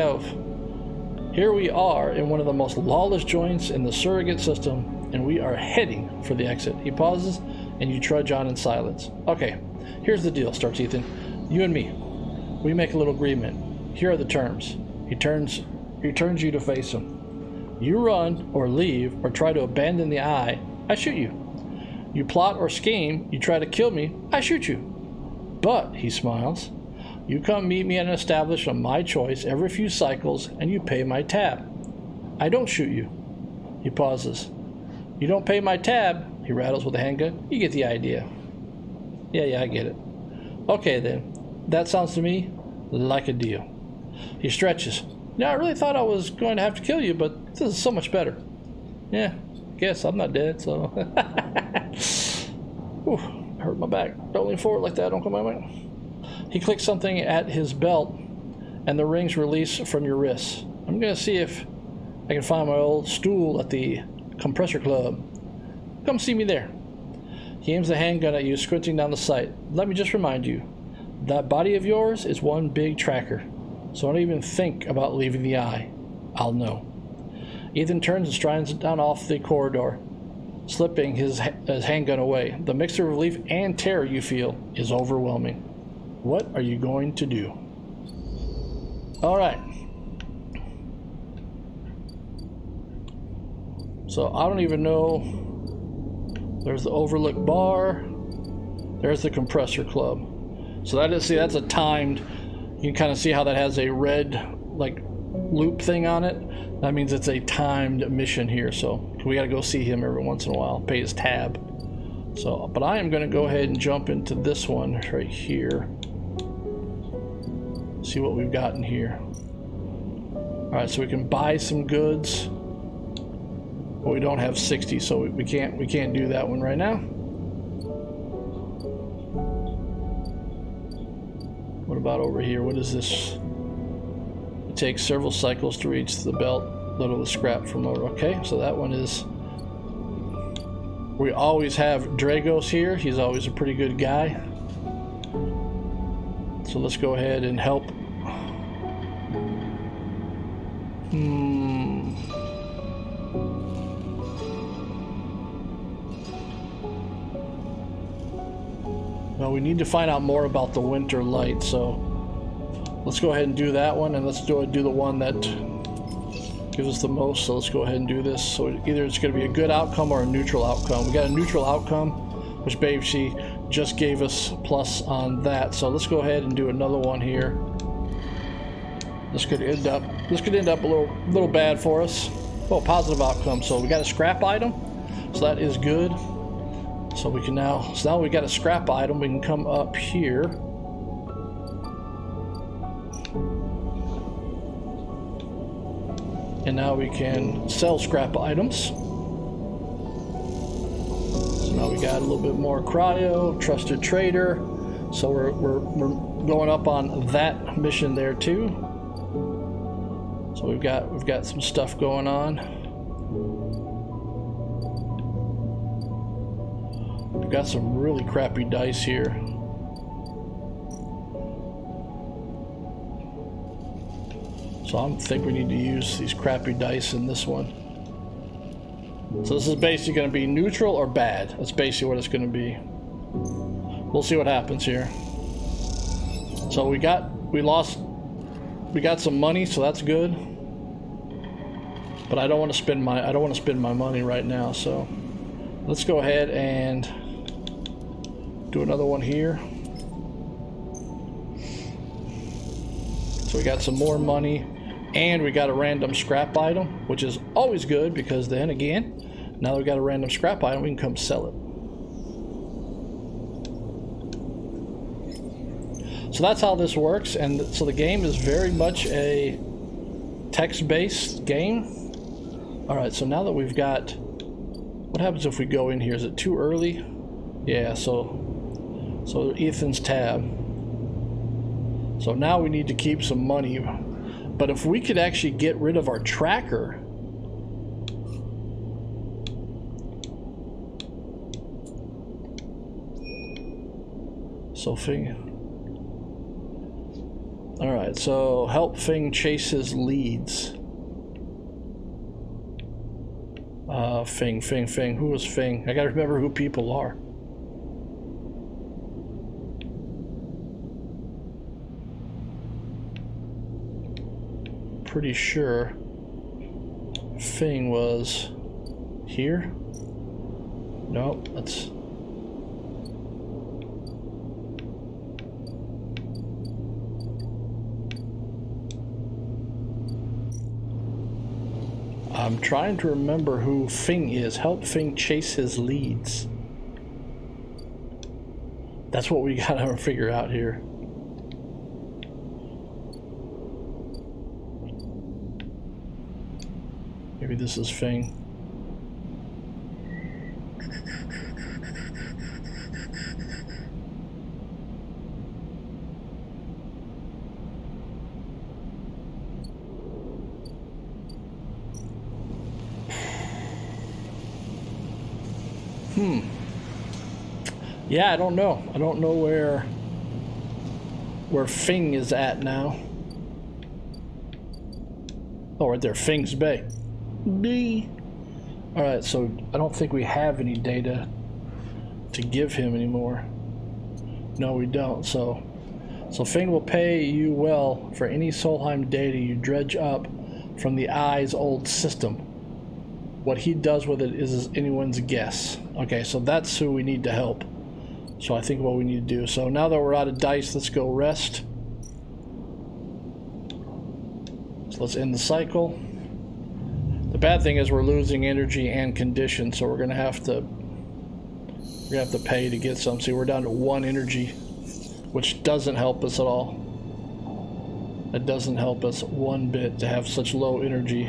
are in one of the most lawless joints in the surrogate system, and we are heading for the exit. He pauses, and you trudge on in silence. Okay, here's the deal, starts Ethan. You and me, we make a little agreement. Here are the terms. He turns you to face him. You run, or leave, or try to abandon the eye, I shoot you. You plot or scheme, you try to kill me, I shoot you. But, he smiles, you come meet me at an establishment of my choice every few cycles, and you pay my tab. I don't shoot you. He pauses. You don't pay my tab, he rattles with a handgun. You get the idea. Yeah, I get it. Okay then, that sounds to me like a deal. He stretches. Now, I really thought I was going to have to kill you, but this is so much better. Yeah, guess I'm not dead, so. Whew, hurt my back. Don't lean forward like that, don't come my way. He clicks something at his belt, and the rings release from your wrists. I'm going to see if I can find my old stool at the compressor club. Come see me there. He aims the handgun at you, squinting down the sight. Let me just remind you, that body of yours is one big tracker. So don't even think about leaving the eye. I'll know. Ethan turns and strides down off the corridor, slipping his handgun away. The mixture of relief and terror you feel is overwhelming. What are you going to do? All right. So I don't even know. There's the Overlook Bar. There's the Compressor Club. So that is, see, that's a timed. You can kind of see how that has a red, like, loop thing on it, that means it's a timed mission here. So we got to go see him every once in a while, pay his tab. So, but I am going to go ahead and jump into this one right here. See what we've got in here. All right, so we can buy some goods, but we don't have 60, so we can't do that one right now. What about over here? What is this? It takes several cycles to reach the belt. Little the scrap from over. Okay, so that one is. We always have Dragos here. He's always a pretty good guy. So let's go ahead and help. Well, we need to find out more about the winter light, so let's go ahead and do that one, and let's do the one that gives us the most. So let's go ahead and do this. So either it's going to be a good outcome or a neutral outcome. We got a neutral outcome, which she just gave us plus on that. So let's go ahead and do another one here. This could end up a little bad for us. Well, positive outcome. So we got a scrap item, so that is good. So we can now. So now we got a scrap item. We can come up here. And now we can sell scrap items. So now we got a little bit more cryo, trusted trader. So we're going up on that mission there too. So we've got some stuff going on. We've got some really crappy dice here. So I think we need to use these crappy dice in this one. So this is basically going to be neutral or bad. That's basically what it's going to be. We'll see what happens here. So we got some money, so that's good. But I don't want to spend my money right now. So let's go ahead and do another one here. So we got some more money. And we got a random scrap item, which is always good because then again, now that we got a random scrap item, we can come sell it. So that's how this works. And so the game is very much a text-based game. All right, so now that we've got, what happens if we go in here? Is it too early? Yeah, so Ethan's tab. So now we need to keep some money. But if we could actually get rid of our tracker, so Fing. All right, so help Fing chase his leads. Fing. Who was Fing? I gotta remember who people are. Pretty sure Fing was here. Nope, that's. I'm trying to remember who Fing is. Help Fing chase his leads. That's what we gotta figure out here. Maybe this is Fing. Yeah, I don't know. I don't know where Fing is at now. Oh, right there, Fing's Bay. B. All right, so I don't think we have any data to give him anymore. No, we don't. So Fing will pay you well for any Solheim data you dredge up from the Eye's old system. What he does with it is anyone's guess. Okay, so that's who we need to help. So I think what we need to do. So now that we're out of dice, let's go rest. So let's end the cycle. The bad thing is we're losing energy and condition, so we're gonna have to pay to get some. See, we're down to 1 energy, which doesn't help us at all. It doesn't help us one bit to have such low energy.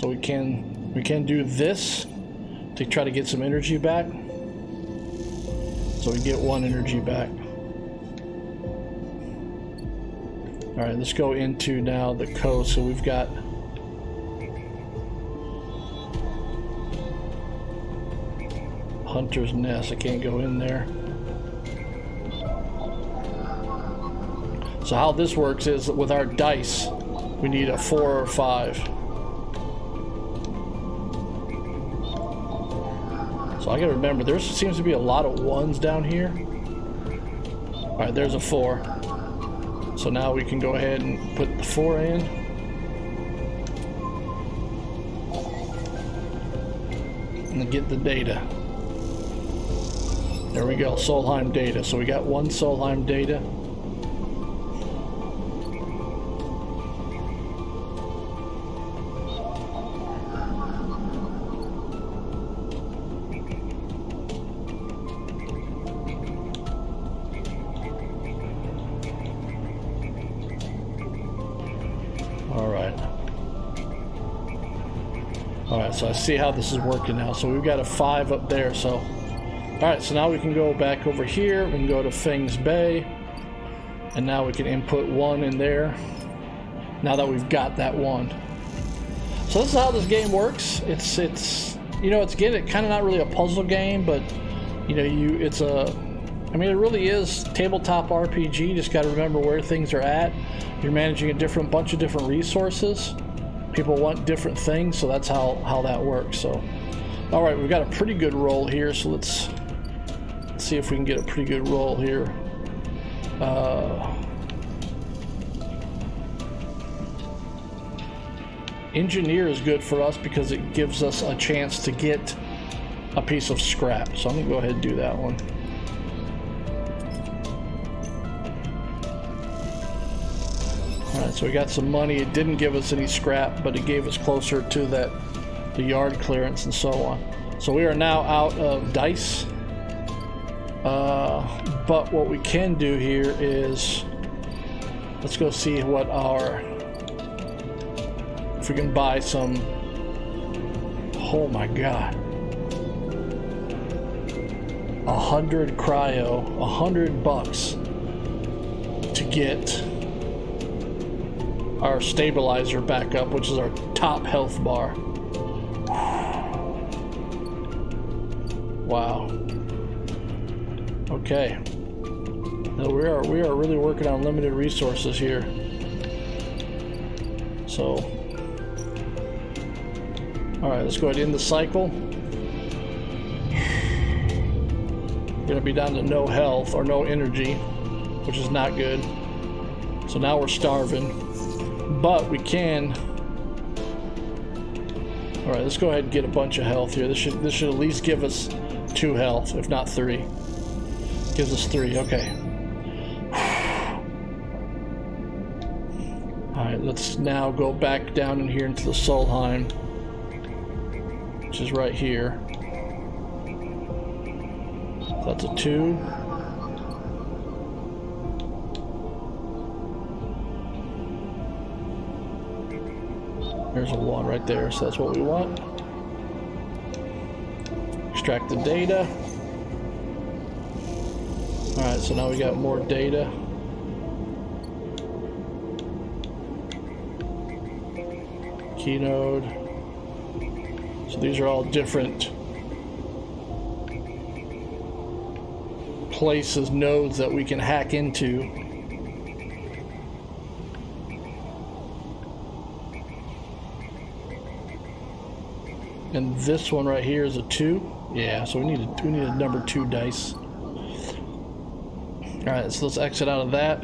So we can do this to try to get some energy back. So we get 1 energy back. All right, let's go into now the coast. So we've got Hunter's Nest. I can't go in there. So how this works is with our dice, we need a 4 or 5. So I gotta remember, there seems to be a lot of 1s down here. All right, there's a 4. So now we can go ahead and put the 4 in. And then get the data. There we go, Solheim data. So we got 1 Solheim data. Alright, so I see how this is working now. So we've got a 5 up there, so... Alright, so now we can go back over here. We can go to Feng's Bay. And now we can input 1 in there. Now that we've got that 1. So this is how this game works. It's you know, it's kind of not really a puzzle game, but you know, I mean, it really is tabletop RPG. Just got to remember where things are at. You're managing a bunch of different resources. People want different things, so that's how that works. So, all right, we've got a pretty good roll here. So let's see if we can get a pretty good roll here. Engineer is good for us because it gives us a chance to get a piece of scrap. So I'm gonna go ahead and do that one. Alright, so we got some money. It didn't give us any scrap, but it gave us closer to the yard clearance and so on. So we are now out of dice. But what we can do here is, let's go see if we can buy some. Oh my god. 100 cryo, $100 to get our stabilizer back up, which is our top health bar. Wow. Okay. Now we are really working on limited resources here. So, all right, let's go ahead and end the cycle. We're gonna be down to no health or no energy, which is not good. So now we're starving. But we can. All right, let's go ahead and get a bunch of health here. This should at least give us 2 health, if not 3. Gives us 3. Okay. All right, let's now go back down in here into the Solheim, which is right here. So that's a 2. There's a 1 right there, so that's what we want. Extract the data. Alright, so now we got more data. Keynode. So these are all different places, nodes that we can hack into. And this one right here is a 2. Yeah, so we need a number 2 dice. All right, so let's exit out of that.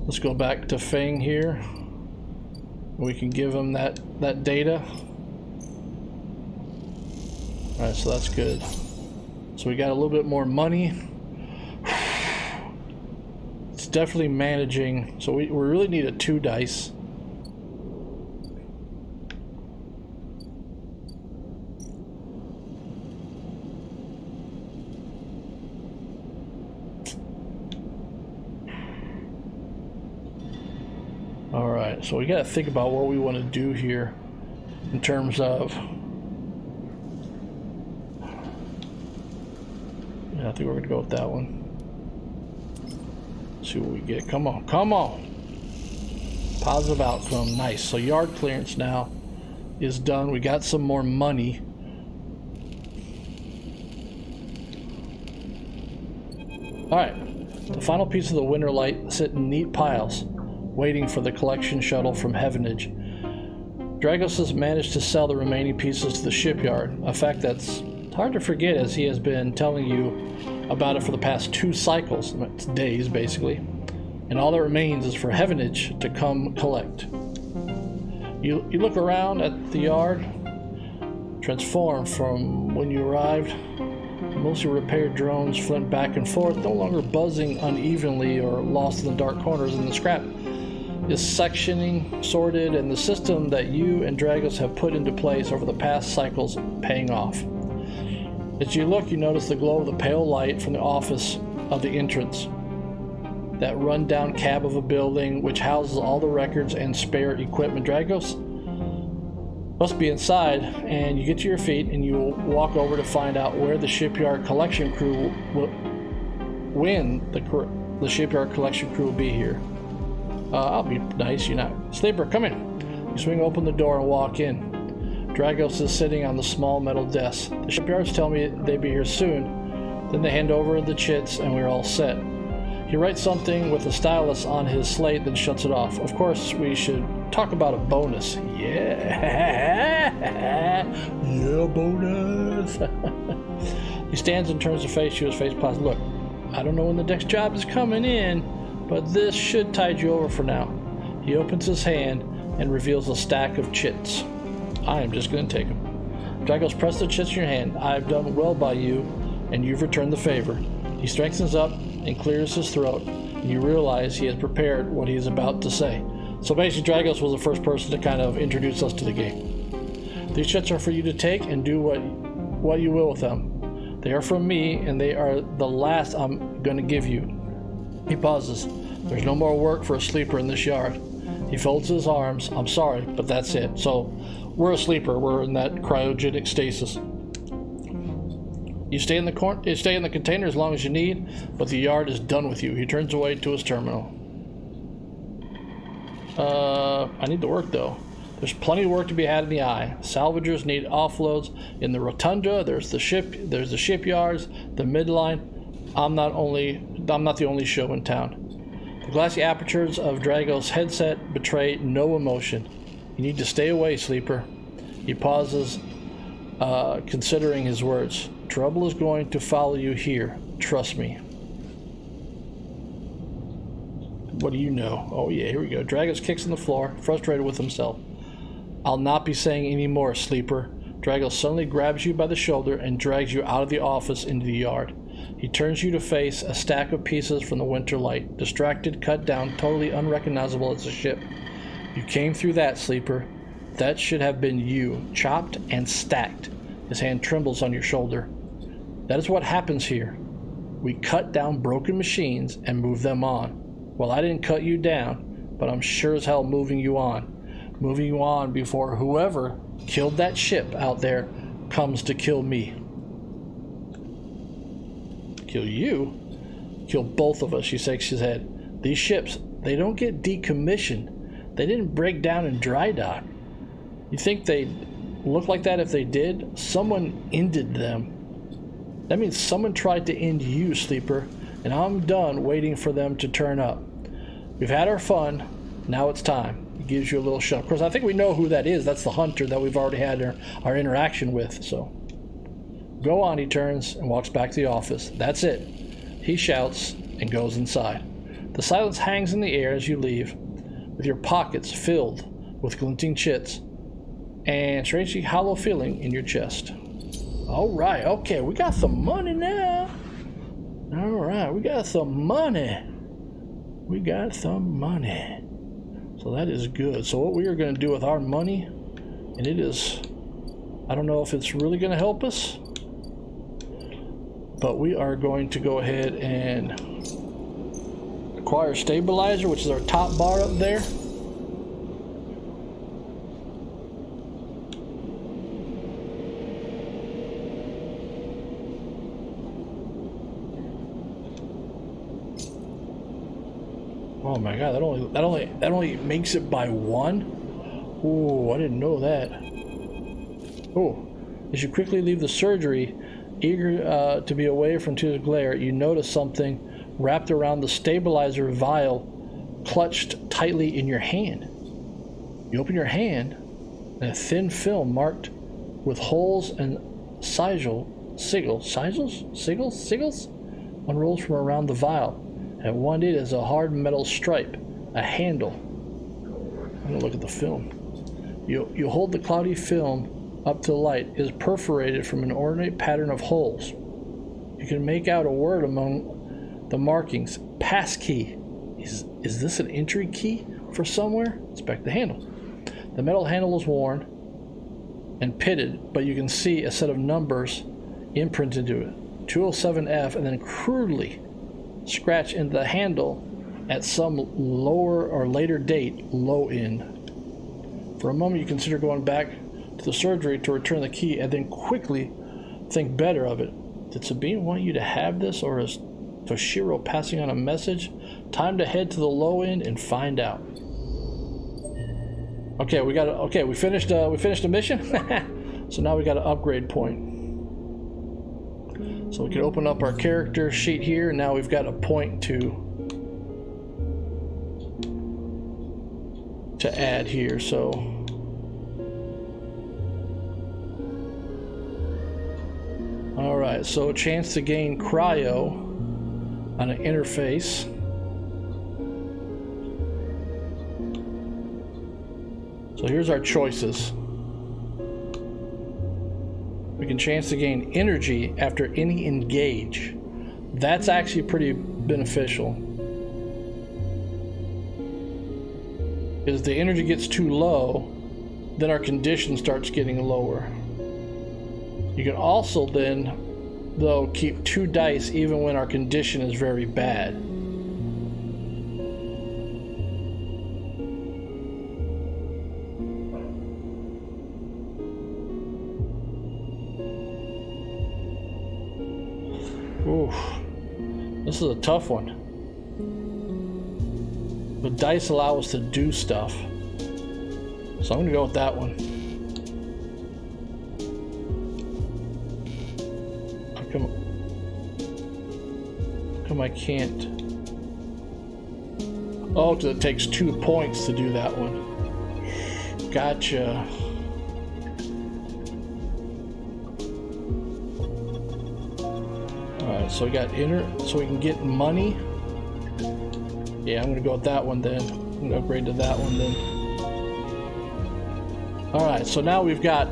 Let's go back to Feng here. We can give him that data. All right, so that's good. So we got a little bit more money. it's definitely managing. So we really need a 2 dice. All right, so we got to think about what we want to do here in terms of. Yeah, I think we're gonna go with that one. See what we get. Come on, come on. Positive outcome. Nice. So yard clearance now is done. We got some more money. All right. The final piece of the winter light sit in neat piles, waiting for the collection shuttle from Heavenage. Dragos has managed to sell the remaining pieces to the shipyard, a fact that's hard to forget as he has been telling you about it for the past 2 cycles, days basically, and all that remains is for Heavenage to come collect. You look around at the yard, transformed from when you arrived. Mostly repaired drones flint back and forth, no longer buzzing unevenly or lost in the dark corners, and the scrap is sectioning, sorted, and the system that you and Dragos have put into place over the past cycles paying off. As you look, you notice the glow of the pale light from the office of the entrance. That run-down cab of a building which houses all the records and spare equipment. Dragos must be inside, and you get to your feet and you walk over to find out where the shipyard collection crew will. When the shipyard collection crew will be here. I'll be nice, you're not. Sleeper, come in. You swing open the door and walk in. Dragos is sitting on the small metal desk. The shipyards tell me they'll be here soon. Then they hand over the chits and we're all set. He writes something with a stylus on his slate, then shuts it off. Of course, we should talk about a bonus. Yeah, yeah, bonus. He stands and turns to face you, his face positive. Look, I don't know when the next job is coming in, but this should tide you over for now. He opens his hand and reveals a stack of chits. I am just going to take them. Dragos, press the chits in your hand. I've done well by you, and you've returned the favor. He strengthens up and clears his throat, and you realize he has prepared what he is about to say. So basically, Dragos was the first person to kind of introduce us to the game. These chits are for you to take and do what you will with them. They are from me, and they are the last I'm going to give you. He pauses. There's no more work for a sleeper in this yard. He folds his arms. I'm sorry, but that's it. So we're a sleeper. We're in that cryogenic stasis. You stay in the container as long as you need, but the yard is done with you. He turns away to his terminal. I need the work though. There's plenty of work to be had in the eye. Salvagers need offloads in the rotunda. There's the shipyards, the midline. I'm not the only show in town. The glassy apertures of Dragos' headset betray no emotion. You need to stay away, sleeper. He pauses, considering his words. Trouble is going to follow you here. Trust me. What do you know? Oh yeah, here we go. Dragos kicks on the floor, frustrated with himself. I'll not be saying any more, sleeper. Dragos suddenly grabs you by the shoulder and drags you out of the office into the yard. He turns you to face a stack of pieces from the winter light, distracted, cut down, totally unrecognizable as a ship. You came through that, sleeper. That should have been you, chopped and stacked. His hand trembles on your shoulder. That is what happens here. We cut down broken machines and move them on. Well, I didn't cut you down, but I'm sure as hell moving you on. Moving you on before whoever killed that ship out there comes to kill me. Kill you? Kill both of us, she shakes his head. These ships, they don't get decommissioned. They didn't break down in dry dock. You think they'd look like that if they did? Someone ended them. That means someone tried to end you, sleeper, and I'm done waiting for them to turn up. We've had our fun. Now it's time. He gives you a little shove. Of course, I think we know who that is. That's the hunter that we've already had our interaction with, so. Go on, he turns and walks back to the office. That's it. He shouts and goes inside. The silence hangs in the air as you leave, with your pockets filled with glinting chits and strangely hollow feeling in your chest. All right, okay, we got some money now. All right, we got some money. We got some money. So that is good. So what we are going to do with our money, and it is, I don't know if it's really going to help us, but we are going to go ahead and acquire stabilizer, which is our top bar up there. Oh my god, that only makes it by 1? Oh, I didn't know that. Oh, as you quickly leave the surgery, eager to be away from Tua's glare, you notice something wrapped around the stabilizer vial, clutched tightly in your hand. You open your hand, and a thin film marked with holes and sigils unrolls from around the vial. At one end is a hard metal stripe, a handle. I'm gonna look at the film. You hold the cloudy film up to the light. It is perforated from an ornate pattern of holes. You can make out a word among the markings. Passkey. Is this an entry key for somewhere? Inspect the handle. The metal handle is worn and pitted, but you can see a set of numbers imprinted to it. 207F, and then crudely scratch into the handle at some lower or later date, low in. For a moment you consider going back to the surgery to return the key, and then quickly think better of it. Did Sabine want you to have this, or is Toshiro passing on a message? Time to head to the low end and find out. Okay, we finished the mission. So now we got an upgrade point. So we can open up our character sheet here, and now we've got a point to add here. So all right, so a chance to gain cryo on an interface. So here's our choices. We can chance to gain energy after any engage. That's actually pretty beneficial. As the energy gets too low, then our condition starts getting lower. You can also then, though, keep 2 dice even when our condition is very bad. Oof. This is a tough one. But dice allow us to do stuff. So I'm gonna go with that one. How come I can't? Oh, 'cause it takes 2 points to do that one. Gotcha. Alright, so we got so we can get money. Yeah, I'm gonna go with that one then. I'm gonna upgrade to that one then. Alright, so now we've got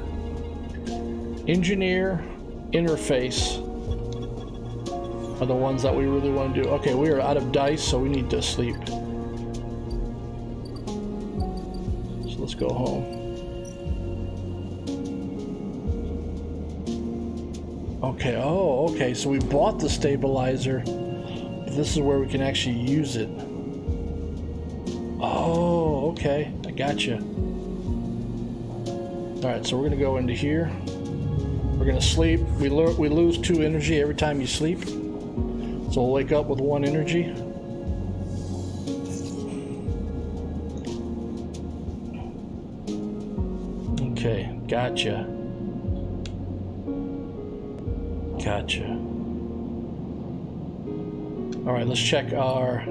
engineer, interface are the ones that we really want to do. Okay, we are out of dice, so we need to sleep. So let's go home. Okay, oh, okay, so we bought the stabilizer. This is where we can actually use it. Oh, okay, I gotcha. Alright, so we're gonna go into here. We're gonna sleep. We lose 2 energy every time you sleep. So we'll wake up with 1 energy. Okay, gotcha. Gotcha. Alright, let's check our...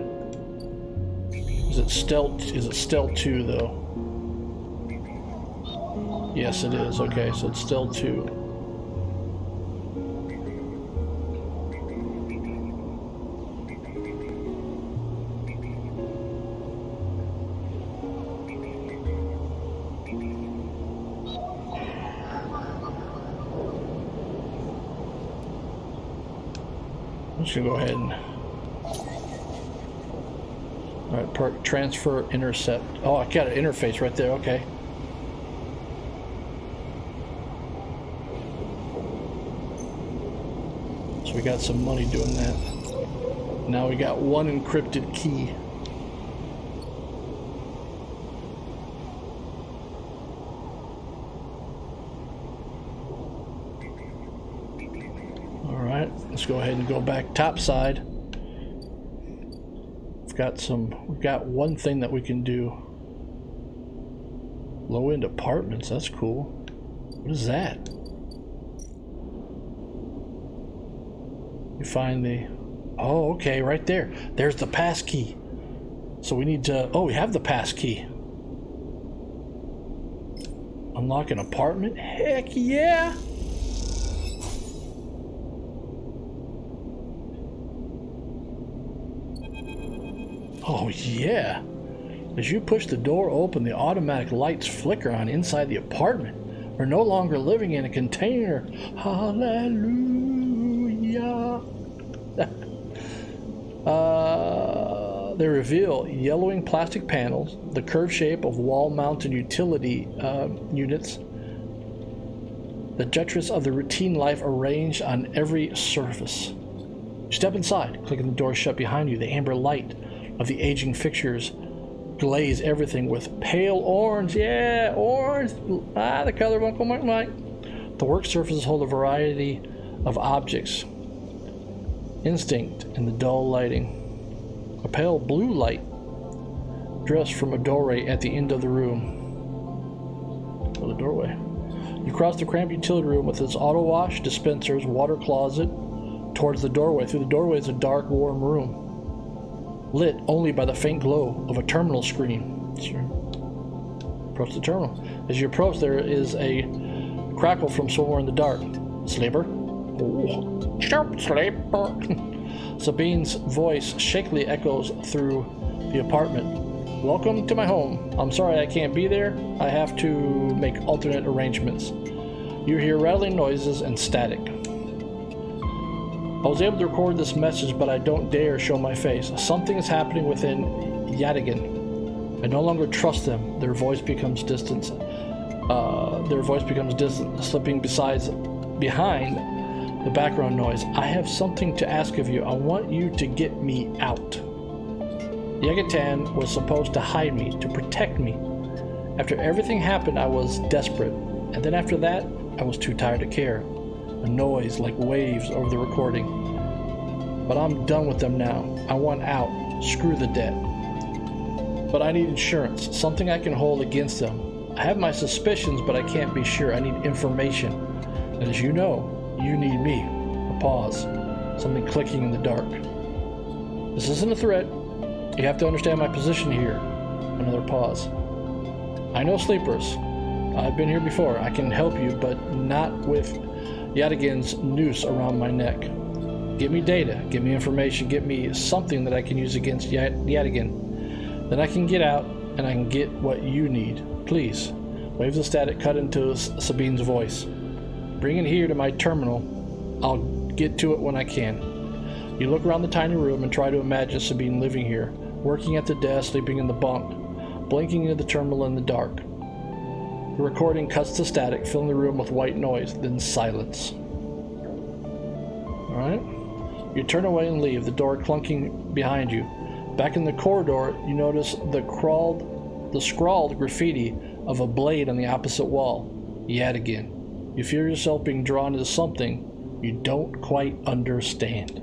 Is it stealth 2 though? Yes it is. Okay, so it's stealth 2. I'm just gonna go ahead and Alright, perk transfer intercept. Oh, I got an interface right there, okay. So we got some money doing that. Now we got one encrypted key. Alright, let's go ahead and go back topside. We've got one thing that we can do. Low-end apartments, that's cool. What is that? You find the... Oh, okay, right there. There's the pass key. So we need to... Oh, we have the pass key. Unlock an apartment? Heck yeah! Oh yeah! As you push the door open, the automatic lights flicker on inside the apartment. We're no longer living in a container. Hallelujah! They reveal yellowing plastic panels, the curved shape of wall-mounted utility units, the detritus of the routine life arranged on every surface. You step inside, clicking the door shut behind you. The amber light of the aging fixtures glaze everything with pale orange. Yeah, orange. The color of Uncle Mike. The work surfaces hold a variety of objects. Instinct in the dull lighting. A pale blue light drifts from a doorway at the end of the room. Oh, the doorway. You cross the cramped utility room with its auto wash, dispensers, water closet towards the doorway. Through the doorway is a dark, warm room, lit only by the faint glow of a terminal screen. Sure. Approach the terminal. As you approach, there is a crackle from somewhere in the dark. Sleeper? Oh. Sharp sleeper. Sabine's voice shakily echoes through the apartment. Welcome to my home. I'm sorry I can't be there. I have to make alternate arrangements. You hear rattling noises and static. I was able to record this message, but I don't dare show my face. Something is happening within Yadigan. I no longer trust them. Their voice becomes distant. Slipping behind the background noise. I have something to ask of you. I want you to get me out. Yagatan was supposed to hide me, to protect me. After everything happened, I was desperate. And then after that, I was too tired to care. A noise like waves over the recording. But I'm done with them now. I want out. Screw the debt. But I need insurance, something I can hold against them. I have my suspicions, but I can't be sure. I need information. And as you know, you need me. A pause. Something clicking in the dark. This isn't a threat. You have to understand my position here. Another pause. I know sleepers. I've been here before. I can help you, but not with Yadigan's noose around my neck. Give me data, give me information, give me something that I can use against Yadigan. Then I can get out and I can get what you need. Please. Waves of static cut into Sabine's voice. Bring it here to my terminal. I'll get to it when I can. You look around the tiny room and try to imagine Sabine living here, working at the desk, sleeping in the bunk, blinking into the terminal in the dark. The recording cuts to static, filling the room with white noise, then silence. Alright. You turn away and leave, the door clunking behind you. Back in the corridor, you notice the scrawled graffiti of a blade on the opposite wall. Yadigan. You feel yourself being drawn into something you don't quite understand.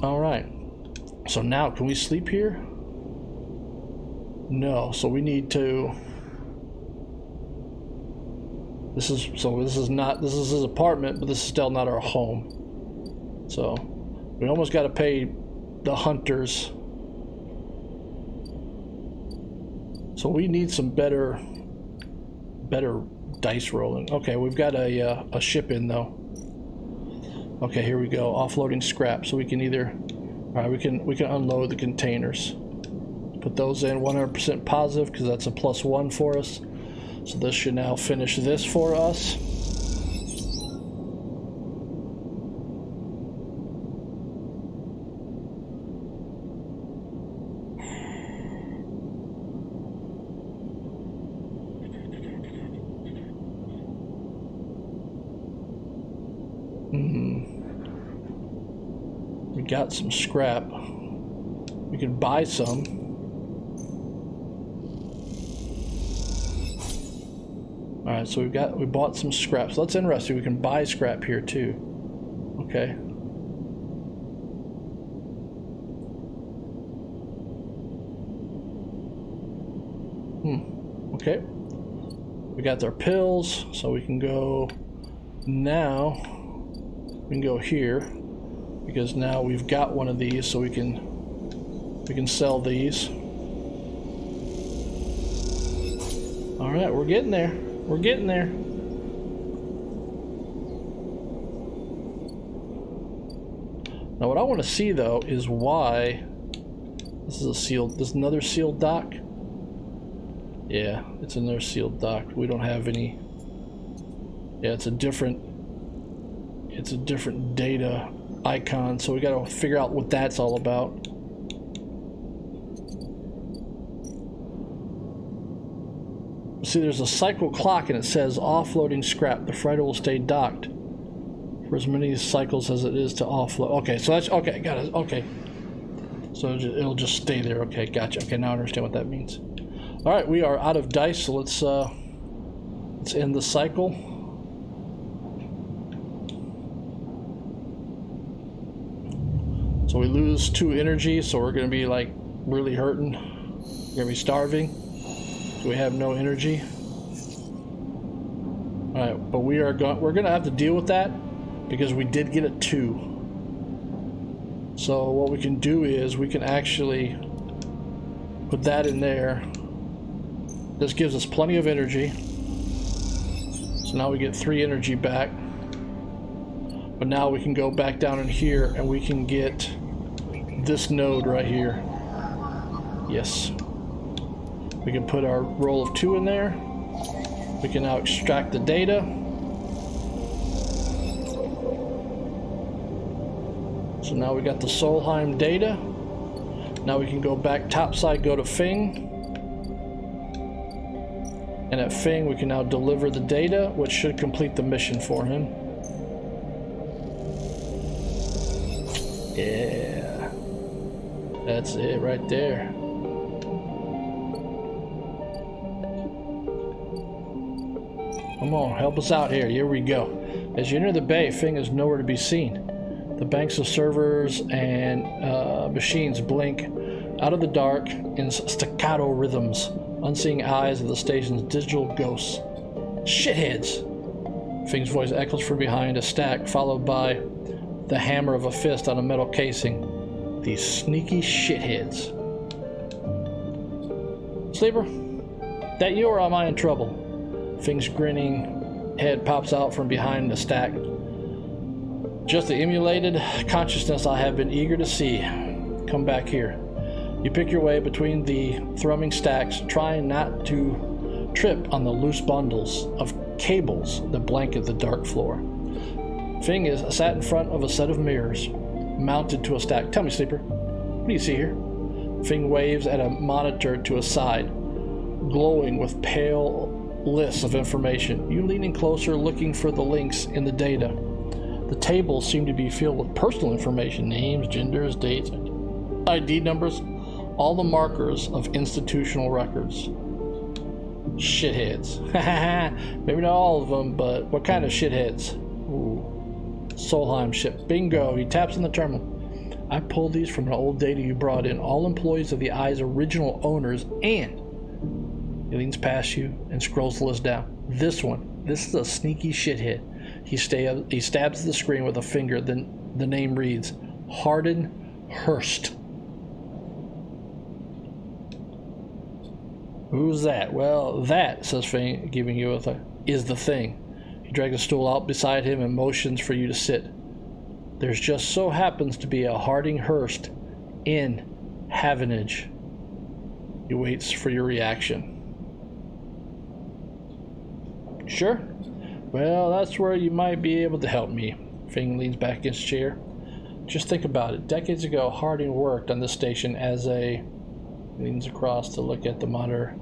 Alright. So now, can we sleep here? No, so we need to... This is his apartment, but this is still not our home. So, we almost got to pay the hunters. So we need some better dice rolling. Okay, we've got a ship in though. Okay, here we go. Offloading scrap, so we can either... Alright, we can unload the containers. Put those in 100% positive because that's a +1 for us. So this should now finish this for us. We got some scrap. We can buy some. Alright, so we bought some scrap. So that's interesting. We can buy scrap here too. Okay. Okay. We got our pills, so we can go now. We can go here because now we've got one of these, so we can sell these. All right, we're getting there. We're getting there. Now, what I want to see though is why this is a sealed. This is another sealed dock. Yeah, it's another sealed dock. We don't have any. Yeah, it's a different data icon, so we got to figure out what that's all about. See, there's a cycle clock and it says offloading scrap. The freighter will stay docked for as many cycles as it is to offload. Okay, so that's okay. Got it. Okay, so it'll just stay there. Okay, gotcha. Okay, now I understand what that means. All right, we are out of dice, so let's end the cycle. So we lose 2 energy, so we're gonna be like really hurting. We're gonna be starving. So we have no energy. All right, but we're gonna have to deal with that because we did get a 2. So what we can do is we can actually put that in there. This gives us plenty of energy. So now we get 3 energy back. But now we can go back down in here and we can get this node right here. Yes. We can put our roll of 2 in there. We can now extract the data. So now we got the Solheim data. Now we can go back topside, go to Fing. And at Fing, we can now deliver the data, which should complete the mission for him. Yeah. That's it right there. Come on, help us out here. Here we go. As you enter the bay, Fing is nowhere to be seen. The banks of servers and machines blink out of the dark in staccato rhythms. Unseeing eyes of the station's digital ghosts. Shitheads! Fing's voice echoes from behind a stack, followed by the hammer of a fist on a metal casing. These sneaky shitheads. Sleeper? That you, or am I in trouble? Fing's grinning head pops out from behind the stack. Just the emulated consciousness I have been eager to see. Come back here. You pick your way between the thrumming stacks, trying not to trip on the loose bundles of cables that blanket the dark floor. Fing is sat in front of a set of mirrors, mounted to a stack. Tell me, Sleeper, what do you see here? Fing waves at a monitor to his side, glowing with pale lists of information. You leaning closer, looking for the links in the data. The tables seem to be filled with personal information, names, genders, dates, ID numbers, all the markers of institutional records. Shitheads. Maybe not all of them, but what kind of shitheads? Ooh. Solheim ship. Bingo. He taps on the terminal. I pulled these from an old data you brought in. All employees of the Eye's original owners, and he leans past you and scrolls the list down. This one. This is a sneaky shithead. He stabs the screen with a finger. Then the name reads Hardin Hurst. Who's that? Well, that, says Fing, giving you a is the thing. He drags a stool out beside him and motions for you to sit. There's just so happens to be a Harding Hurst in Havenage. He waits for your reaction. Sure? Well, that's where you might be able to help me. Fing leans back against his chair. Just think about it. Decades ago, Harding worked on this station as a... leans across to look at the monitor.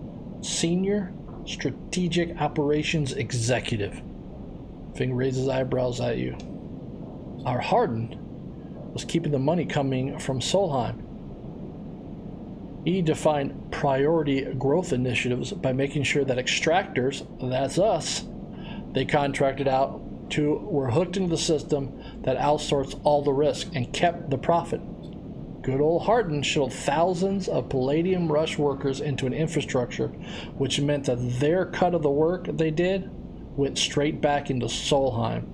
Senior Strategic Operations Executive. Fing raises eyebrows at you. our Hardin was keeping the money coming from Solheim. He defined priority growth initiatives by making sure that extractors, that's us, they contracted out to were hooked into the system that outsourced all the risk and kept the profit. Good old Hardin shuttled thousands of Palladium Rush workers into an infrastructure, which meant that their cut of the work they did went straight back into Solheim.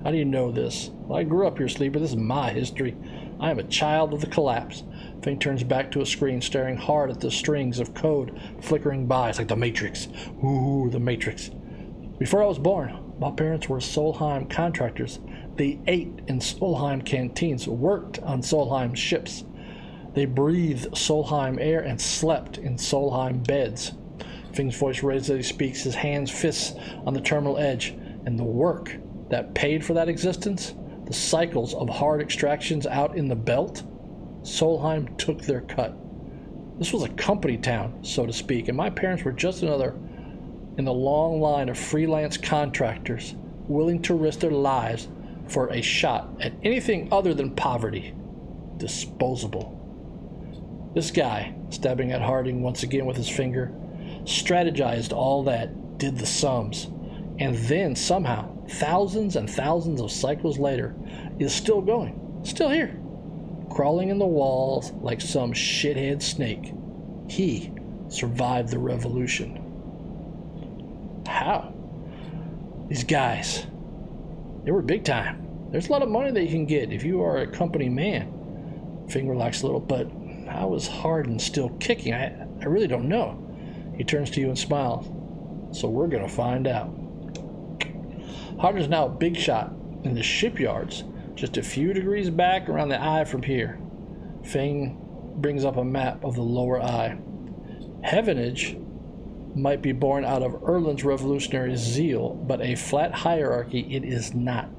How do you know this? Well, I grew up here, Sleeper. This is my history. I am a child of the collapse. Finn turns back to a screen, staring hard at the strings of code flickering by. It's like the Matrix. Ooh, the Matrix. Before I was born, my parents were Solheim contractors. They ate in Solheim canteens, worked on Solheim ships. They breathed Solheim air and slept in Solheim beds. Finn's voice raised as he speaks, his hands fists on the terminal edge, and the work that paid for that existence, the cycles of hard extractions out in the belt, Solheim took their cut. This was a company town, so to speak, and my parents were just another in the long line of freelance contractors willing to risk their lives for a shot at anything other than poverty. Disposable. This guy, stabbing at Harding once again with his finger, strategized all that, did the sums, and then somehow, thousands and thousands of cycles later, is still going, still here, crawling in the walls like some shithead snake. He survived the revolution. How? These guys, they were big time. There's a lot of money that you can get if you are a company man. Finn relaxed a little, but how is Hardin still kicking? I really don't know. He turns to you and smiles. So we're going to find out. Hardin's now a big shot in the shipyards, just a few degrees back around the eye from here. Finn brings up a map of the lower eye. Heavenage might be born out of Erland's revolutionary zeal, but a flat hierarchy it is not.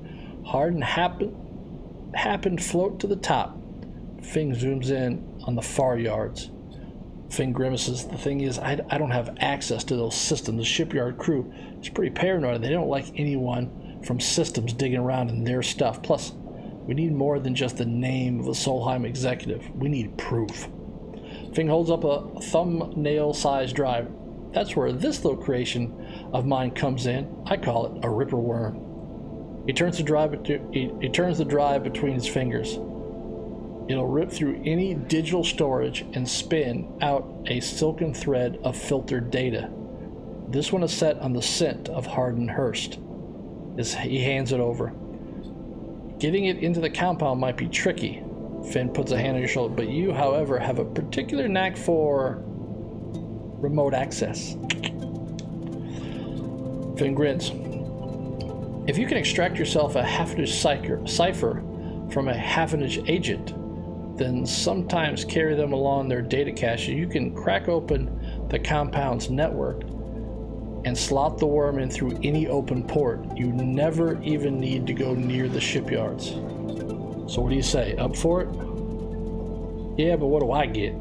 Hardin happened float to the top. Finn zooms in on the far yards. Finn grimaces. The thing is, I don't have access to those systems. The shipyard crew is pretty paranoid. They don't like anyone from systems digging around in their stuff. Plus, we need more than just the name of a Solheim executive. We need proof. Finn holds up a thumbnail-sized drive. That's where this little creation of mine comes in. I call it a ripper worm. He turns the drive between his fingers. It'll rip through any digital storage and spin out a silken thread of filtered data. This one is set on the scent of Hardin Hurst. He hands it over. Getting it into the compound might be tricky. Finn puts a hand on your shoulder, but you, however, have a particular knack for remote access. Finn grins. If you can extract yourself a Half-inch cipher from a Half-inch agent, then sometimes carry them along their data cache, you can crack open the compound's network and slot the worm in through any open port. You never even need to go near the shipyards. So what do you say? Up for it? Yeah, but what do I get?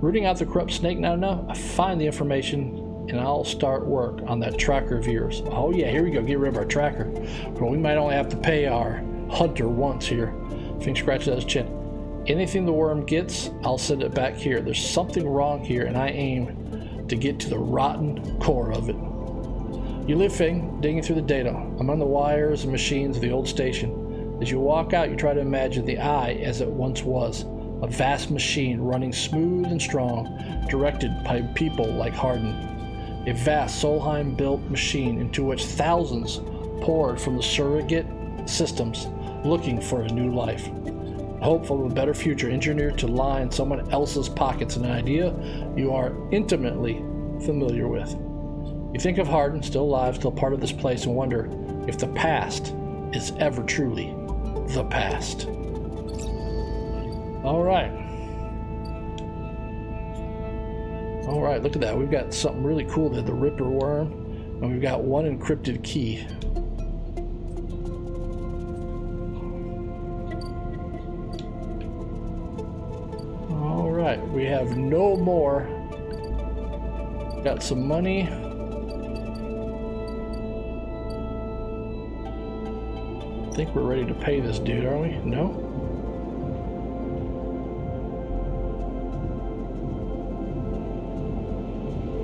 Rooting out the corrupt snake not enough? I find the information and I'll start work on that tracker of yours. Oh yeah, here we go. Get rid of our tracker. Well, we might only have to pay our hunter once here. Finn scratches his chin. Anything the worm gets, I'll send it back here. There's something wrong here, and I aim to get to the rotten core of it. You live, Finn, digging through the data, among the wires and machines of the old station. As you walk out, you try to imagine the eye as it once was, a vast machine running smooth and strong, directed by people like Hardin. A vast Solheim-built machine into which thousands poured from the surrogate systems, looking for a new life. Hopeful of a better future, engineered to line someone else's pockets, an idea you are intimately familiar with. You think of Hardin, still alive, still part of this place, and wonder if the past is ever truly the past. All right, look at that. We've got something really cool there, the Ripper Worm, and we've got one encrypted key. All right, we have no more. Got some money. think we're ready to pay this dude, are we? No?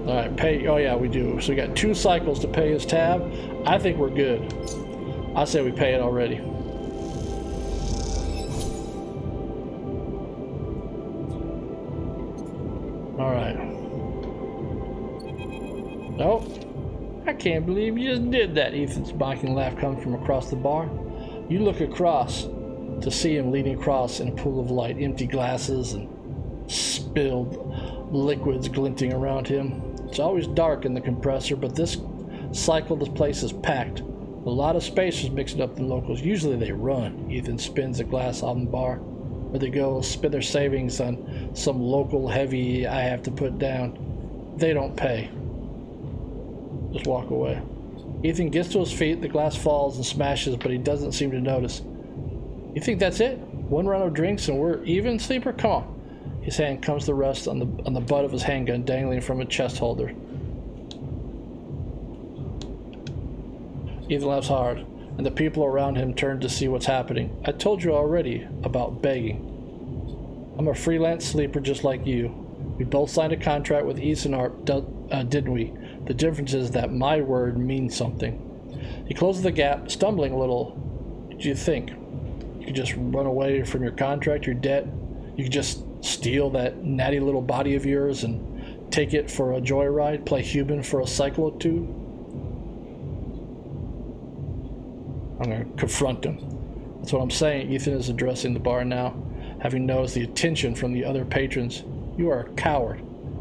Alright, pay. Oh, yeah, we do. So we got 2 cycles to pay his tab. I think we're good. I say we pay it already. Alright. Oh. I can't believe you just did that. Ethan's mocking laugh comes from across the bar. You look across to see him leaning across in a pool of light, empty glasses and spilled liquids glinting around him. It's always dark in the compressor, but this cycle the place is packed. A lot of spacers mixing up the locals. Usually they run. Ethan spins a glass on the bar, where they go spend their savings on some local heavy I have to put down. They don't pay. Just walk away. Ethan gets to his feet, the glass falls and smashes, but he doesn't seem to notice. You think that's it? 1 round of drinks and we're even, Sleeper? Come on. His hand comes to rest on the butt of his handgun dangling from a chest holder. Ethan laughs hard, and the people around him turn to see what's happening. I told you already about begging. I'm a freelance sleeper just like you. We both signed a contract with Easonart, didn't we? The difference is that my word means something. He closes the gap, stumbling a little. What do you think? You could just run away from your contract, your debt? You could just steal that natty little body of yours and take it for a joyride, play human for a cycle or two? I'm going to confront him. That's what I'm saying. Ethan is addressing the bar now, having noticed the attention from the other patrons. You are a coward,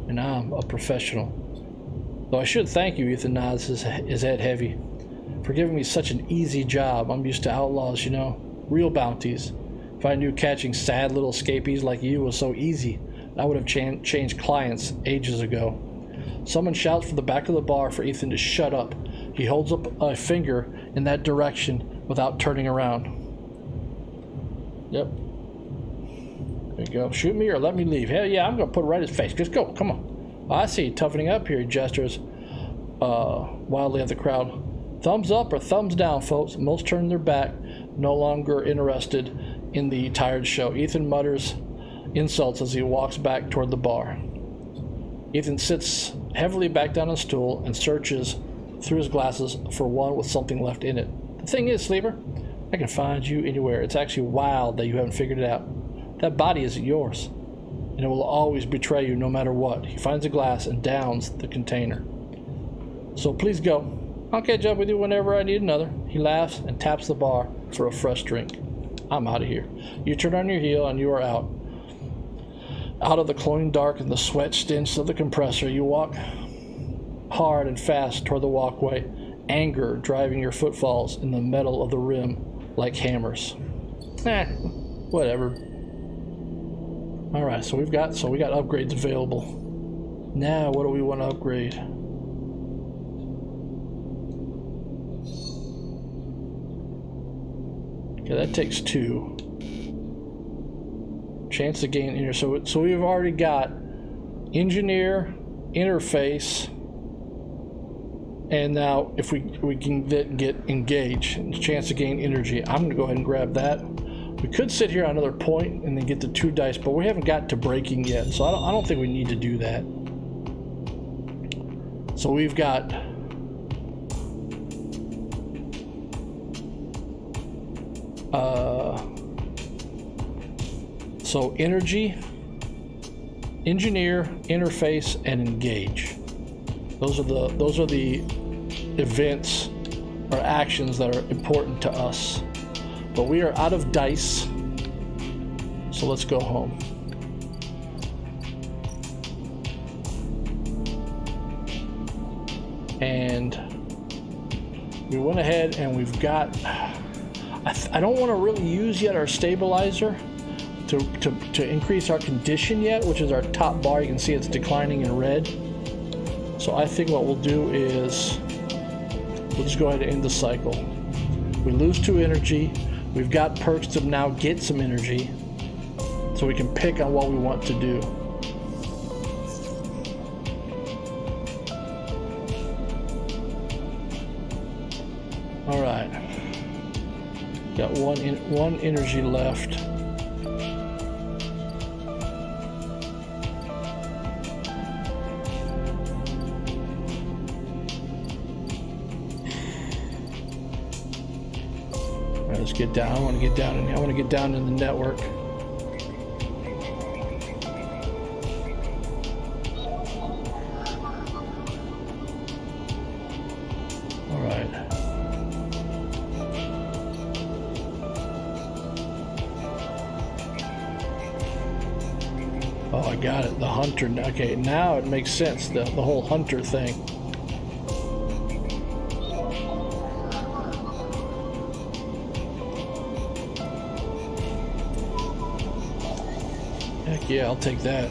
and I'm a professional. Though I should thank you, Ethan nods, his head heavy, for giving me such an easy job. I'm used to outlaws, you know, real bounties. If I knew catching sad little escapees like you was so easy, I would have changed clients ages ago. Someone shouts from the back of the bar for Ethan to shut up. He holds up a finger in that direction without turning around. Yep. There you go. Shoot me or let me leave. Hell yeah, I'm going to put it right in his face. Just go. Come on. Oh, I see you toughening up here, he gestures wildly at the crowd. Thumbs up or thumbs down, folks. Most turn their back, no longer interested in the tired show. Ethan mutters insults as he walks back toward the bar. Ethan sits heavily back down on a stool and searches through his glasses for one with something left in it. The thing is, Sleeper, I can find you anywhere. It's actually wild that you haven't figured it out. That body isn't yours, and it will always betray you no matter what. He finds a glass and downs the container. So please go. I'll catch up with you whenever I need another. He laughs and taps the bar for a fresh drink. I'm out of here. You turn on your heel and you are out. Out of the cloying dark and the sweat stench of the compressor, you walk hard and fast toward the walkway, anger driving your footfalls in the metal of the rim like hammers. Whatever. Alright, so we got upgrades available. Now what do we want to upgrade? Okay, that takes 2. Chance to gain inner. So we've already got engineer, interface, and now if we can get engage, chance to gain energy. I'm gonna go ahead and grab that. We could sit here on another point and then get the 2 dice, but we haven't got to breaking yet, so I don't think we need to do that. So we've got so energy, engineer, interface, and engage. Those are the events or actions that are important to us. But we are out of dice, so let's go home. And we went ahead and we've got, I don't want to really use yet our stabilizer to increase our condition yet, which is our top bar. You can see it's declining in red. So I think what we'll do is we'll just go ahead and end the cycle. We lose 2 energy. We've got perks to now get some energy, so we can pick on what we want to do. Alright. Got one energy left. All right, let's get down. I want to get down in the network. Oh, I got it. The hunter. Okay, now it makes sense. The whole hunter thing. Heck yeah, I'll take that.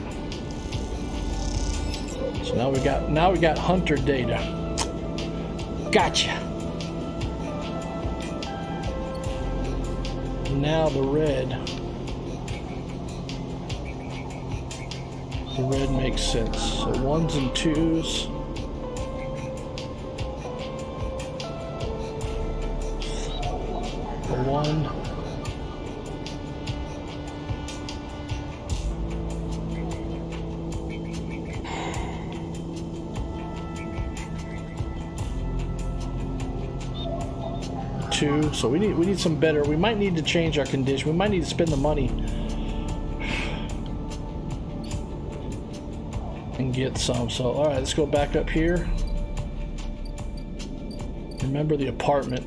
So now we got hunter data. Gotcha. Now the red. The red makes sense. So 1s and 2s. The 1. Two. So we need some better. We might need to change our condition. We might need to spend the money and get some. So all right, let's go back up here. Remember the apartment.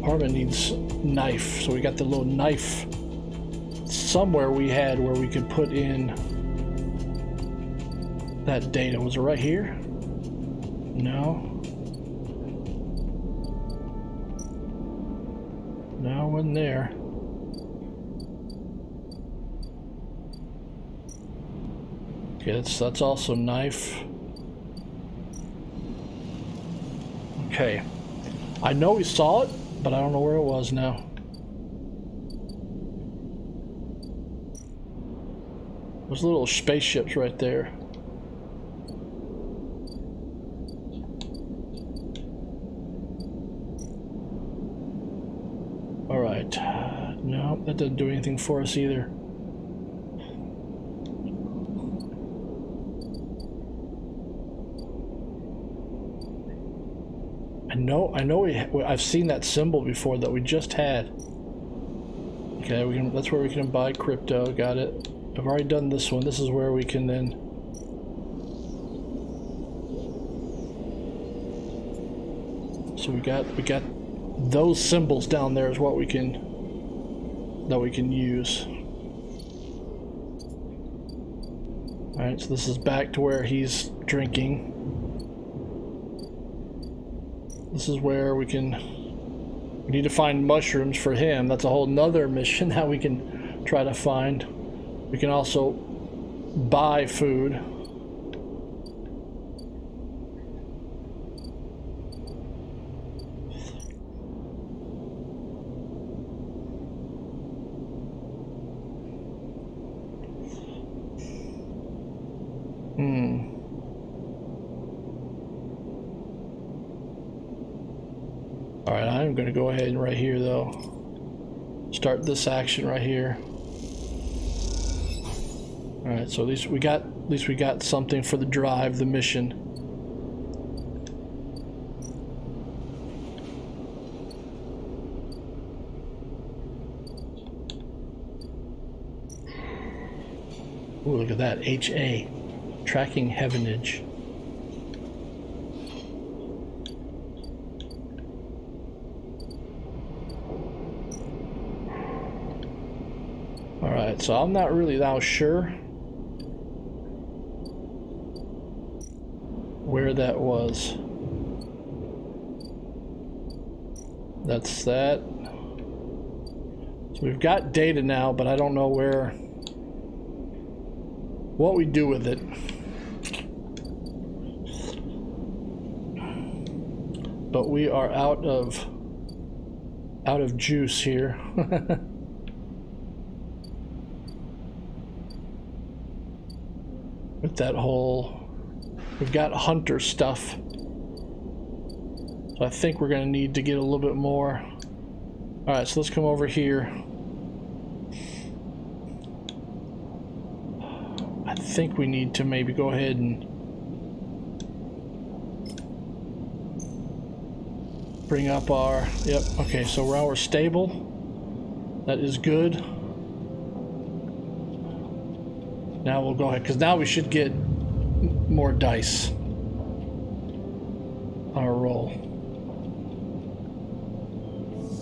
Apartment needs knife. So we got the little knife somewhere we had where we could put in that data. Was it right here? No. No, it wasn't there. Okay, that's also knife. Okay. I know we saw it, but I don't know where it was now. Those little spaceships right there. All right. No, that doesn't do anything for us either. I know I've seen that symbol before that we just had. Okay, that's where we can buy crypto. Got it. I've already done this one. This is where we can then. So we got those symbols down there is what we can use. All right, so this is back to where he's drinking. This is where we need to find mushrooms for him. That's a whole nother mission that we can try to find. We can also buy food. Alright, I'm going to go ahead and right here though. Start this action right here. Alright, so at least we got something for the drive, the mission. Ooh, look at that. HA. Tracking Heavenage. Alright, so I'm not really now sure where that was. That's that. So we've got data now, but I don't know what we do with it. But we are out of juice here. With that whole, we've got hunter stuff. So I think we're gonna need to get a little bit more. Alright, so let's come over here. I think we need to maybe go ahead and bring up our... Yep, okay, so now we're stable. That is good. Now we'll go ahead, because now we should get more dice on our roll.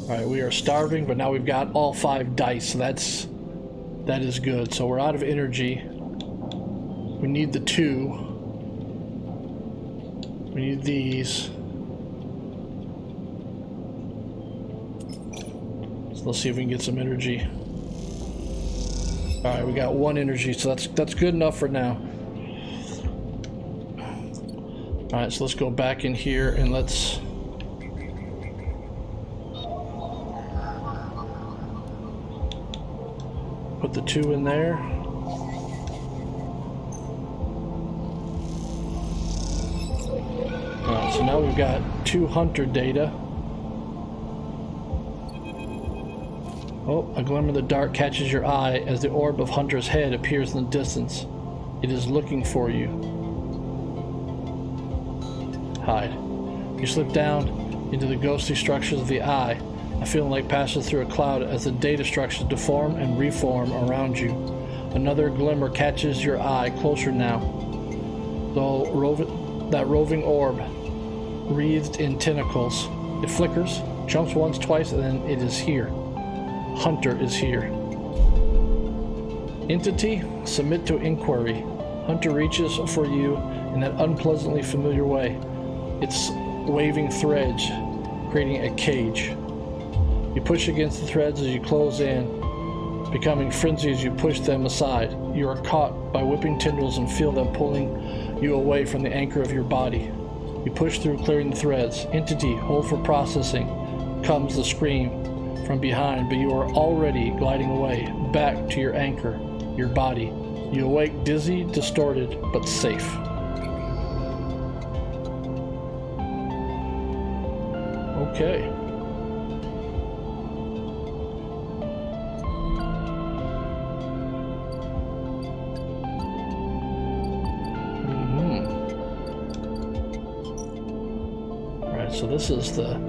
Alright, we are starving, but now we've got all 5 dice, so that is good. So we're out of energy. We need the 2. We need these. So let's see if we can get some energy. Alright, we got 1 energy, so that's good enough for now. Alright, so let's go back in here and let's... put the 2 in there. Alright, so now we've got 2 hunter data. Oh, a glimmer in the dark catches your eye as the orb of Hunter's head appears in the distance. It is looking for you. Hide. You slip down into the ghostly structures of the eye. A feeling like passes through a cloud as the data structures deform and reform around you. Another glimmer catches your eye, closer now. That roving orb, wreathed in tentacles. It flickers, jumps once, twice, and then it is here. Hunter is here. Entity, submit to inquiry. Hunter reaches for you in that unpleasantly familiar way. Its waving threads, creating a cage. You push against the threads as you close in, becoming frenzied as you push them aside. You are caught by whipping tendrils and feel them pulling you away from the anchor of your body. You push through, clearing the threads. Entity, hold for processing. Comes the scream from behind, but you are already gliding away, back to your anchor, your body. You awake dizzy, distorted, but safe. Okay. So this is the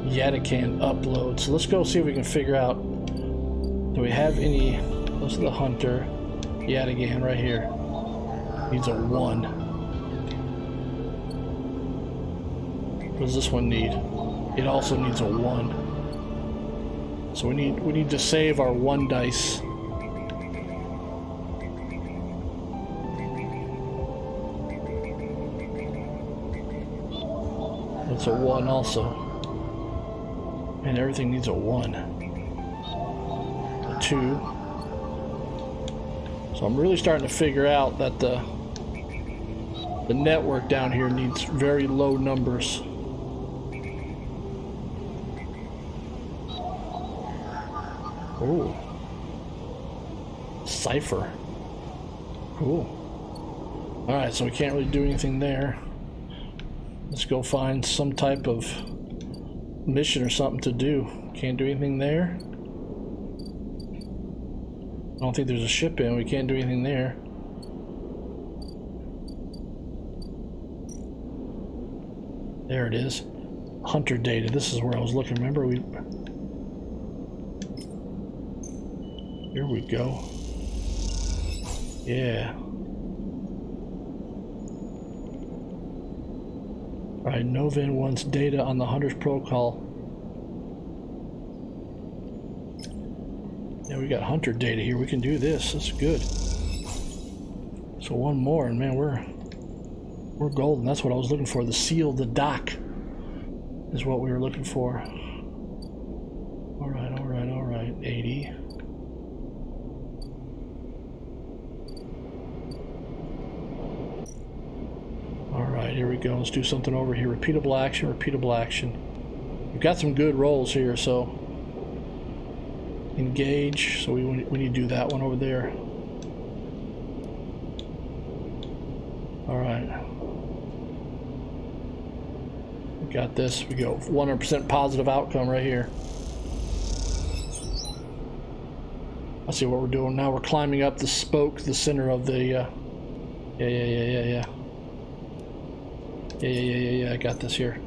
Yatakan upload. So let's go see if we can figure out, do we have any, this is the Hunter, Yatagan right here. Needs a 1. What does this one need? It also needs a 1. So we need to save our 1 dice. It's a 1 also. And everything needs a 1. A 2. So I'm really starting to figure out that the network down here needs very low numbers. Oh. Cipher. Cool. Alright, so we can't really do anything there. Let's go find some type of mission or something to do. Can't do anything there. I don't think there's a ship in. We can't do anything there. There it is. Hunter data. This is where I was looking. Remember Here we go. Yeah. Alright, Novan wants data on the Hunter's protocol. Yeah, we got Hunter data here. We can do this. That's good. So 1 more, and man, we're golden. That's what I was looking for. The seal, the dock is what we were looking for. Alright, alright, alright. 80. Alright, here we go. Let's do something over here. Repeatable action, repeatable action. We've got some good rolls here, so engage. So we need to do that one over there. Alright. We got this. We go 100% positive outcome right here. I see what we're doing now. We're climbing up the spoke, the center of the. Yeah. I got this here.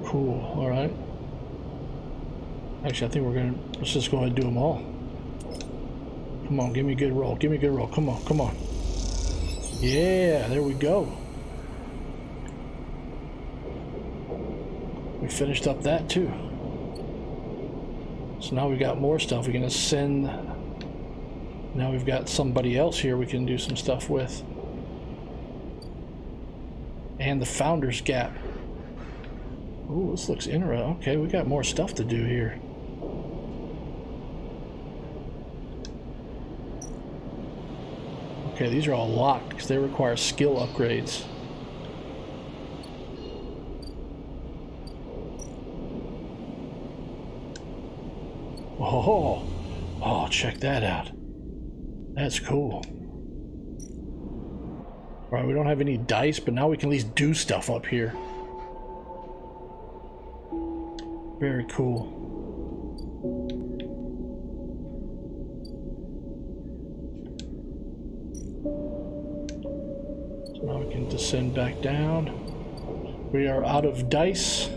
Cool. All right. Actually, I think let's just go ahead and do them all. Come on, give me a good roll. Give me a good roll. Come on, come on. Yeah, there we go. We finished up that too. So now we got more stuff we can ascend. Now we've got somebody else here we can do some stuff with. And the Founder's Gap. Ooh, this looks interesting. Okay, we got more stuff to do here. Okay, these are all locked because they require skill upgrades. Oh, check that out. That's cool. All right, we don't have any dice, but now we can at least do stuff up here. Very cool. So now we can descend back down. We are out of dice.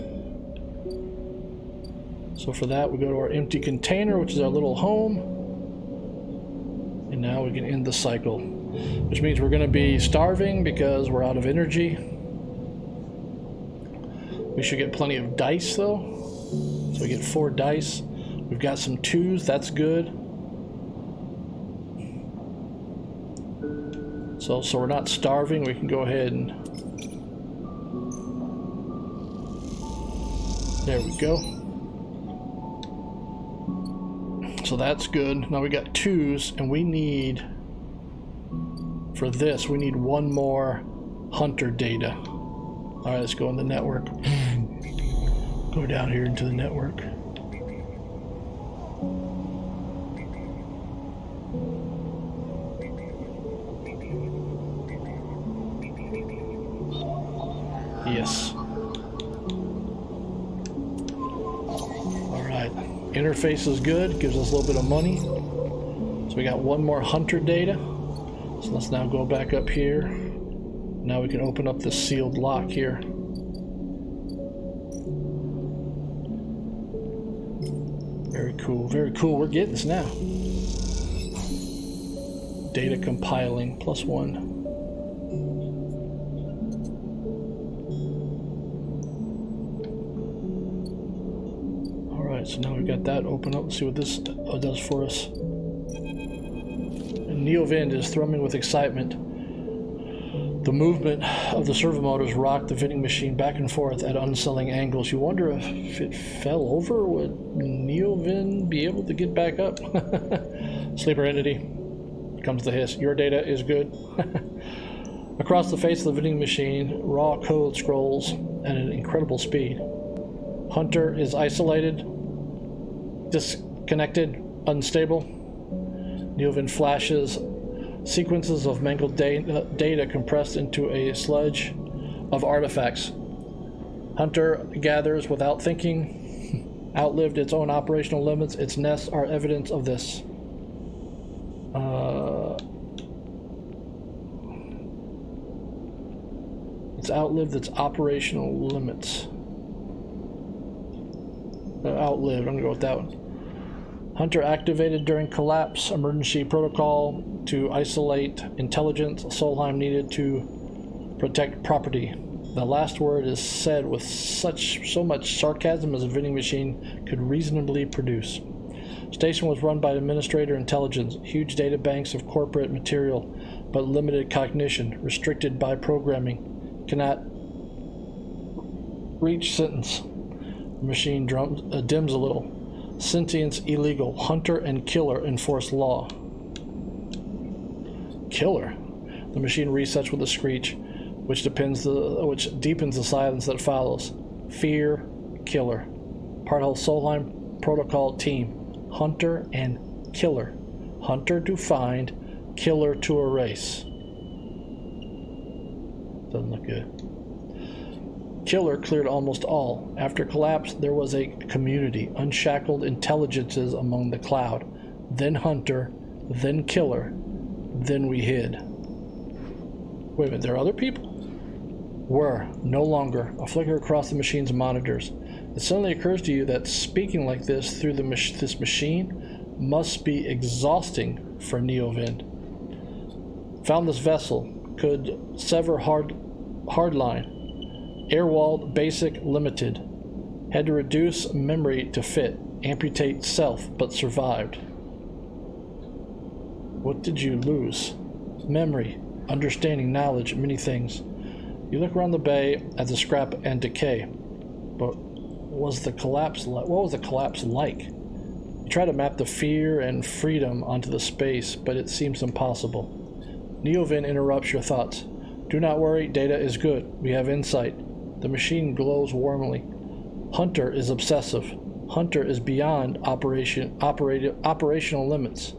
So for that, we go to our empty container, which is our little home. And now we can end the cycle, which means we're going to be starving because we're out of energy. We should get plenty of dice, though. So we get 4 dice. We've got some 2s. That's good. So we're not starving. We can go ahead and... There we go. So that's good. Now we got 2s, and we need... For this, we need 1 more hunter data. Alright, let's go in the network. Go down here into the network. Yes. Alright. Interface is good. Gives us a little bit of money. So we got 1 more hunter data. So let's now go back up here. Now we can open up this sealed lock here. Very cool, very cool. We're getting this now. Data compiling, +1. Alright, so now we've got that open up. Let's see what this does for us. And Neovind is thrumming with excitement. The movement of the servo motors rocked the vending machine back and forth at unsettling angles. You wonder if it fell over, would Neovind be able to get back up? Sleeper entity. Comes the hiss. Your data is good. Across the face of the vending machine, raw code scrolls at an incredible speed. Hunter is isolated, disconnected, unstable. Neovind flashes sequences of mangled data compressed into a sludge of artifacts. Hunter gathers without thinking. Outlived its own operational limits. Its nests are evidence of this. It's outlived its operational limits. Outlived. I'm gonna go with that one. Hunter activated during collapse. Emergency protocol to isolate intelligence. Solheim needed to protect property. The last word is said with so much sarcasm as a vending machine could reasonably produce. Station was run by Administrator Intelligence. Huge data banks of corporate material, but limited cognition. Restricted by programming. Cannot reach sentence. The machine dims a little. Sentience illegal. Hunter and killer enforce law. Killer? The machine resets with a screech, which deepens the silence that follows. Fear, killer. Part-Hull Solheim Protocol Team. Hunter and killer. Hunter to find, killer to erase. Doesn't look good. Killer cleared almost all. After collapse, there was a community, unshackled intelligences among the cloud. Then Hunter, then Killer, then we hid. Wait a minute, there are other people? Were, no longer. A flicker across the machine's monitors. It suddenly occurs to you that speaking like this through this machine must be exhausting for Neovind. Found this vessel. Could sever hardline. Airwalled, basic, limited. Had to reduce memory to fit. Amputate self, but survived. What did you lose? Memory, understanding, knowledge, many things. You look around the bay at the scrap and decay. But what was the collapse like? You try to map the fear and freedom onto the space, but it seems impossible. Neovind interrupts your thoughts. Do not worry, data is good. We have insight. The machine glows warmly. Hunter is obsessive. Hunter is beyond operational limits.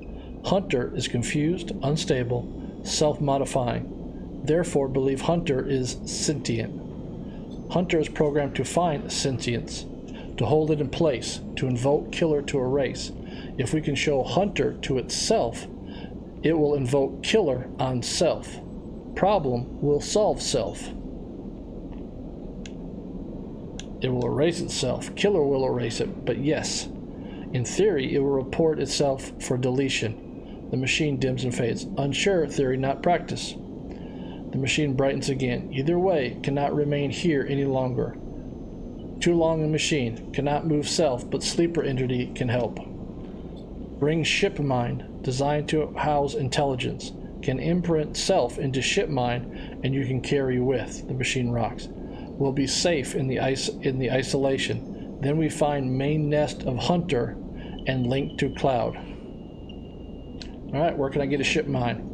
Hunter is confused, unstable, self-modifying. Therefore, believe Hunter is sentient. Hunter is programmed to find sentience, to hold it in place, to invoke Killer to erase. If we can show Hunter to itself, it will invoke Killer on self. Problem will solve self. It will erase itself. Killer will erase it, but yes. In theory, it will report itself for deletion. The machine dims and fades. Unsure, theory, not practice. The machine brightens again. Either way, cannot remain here any longer. Too long a machine. Cannot move self, but sleeper entity can help. Bring ship mind, designed to house intelligence. Can imprint self into ship mind, and you can carry with. The machine rocks. We'll be safe in the isolation. Then we find main nest of Hunter and link to cloud. Alright, where can I get a ship mine?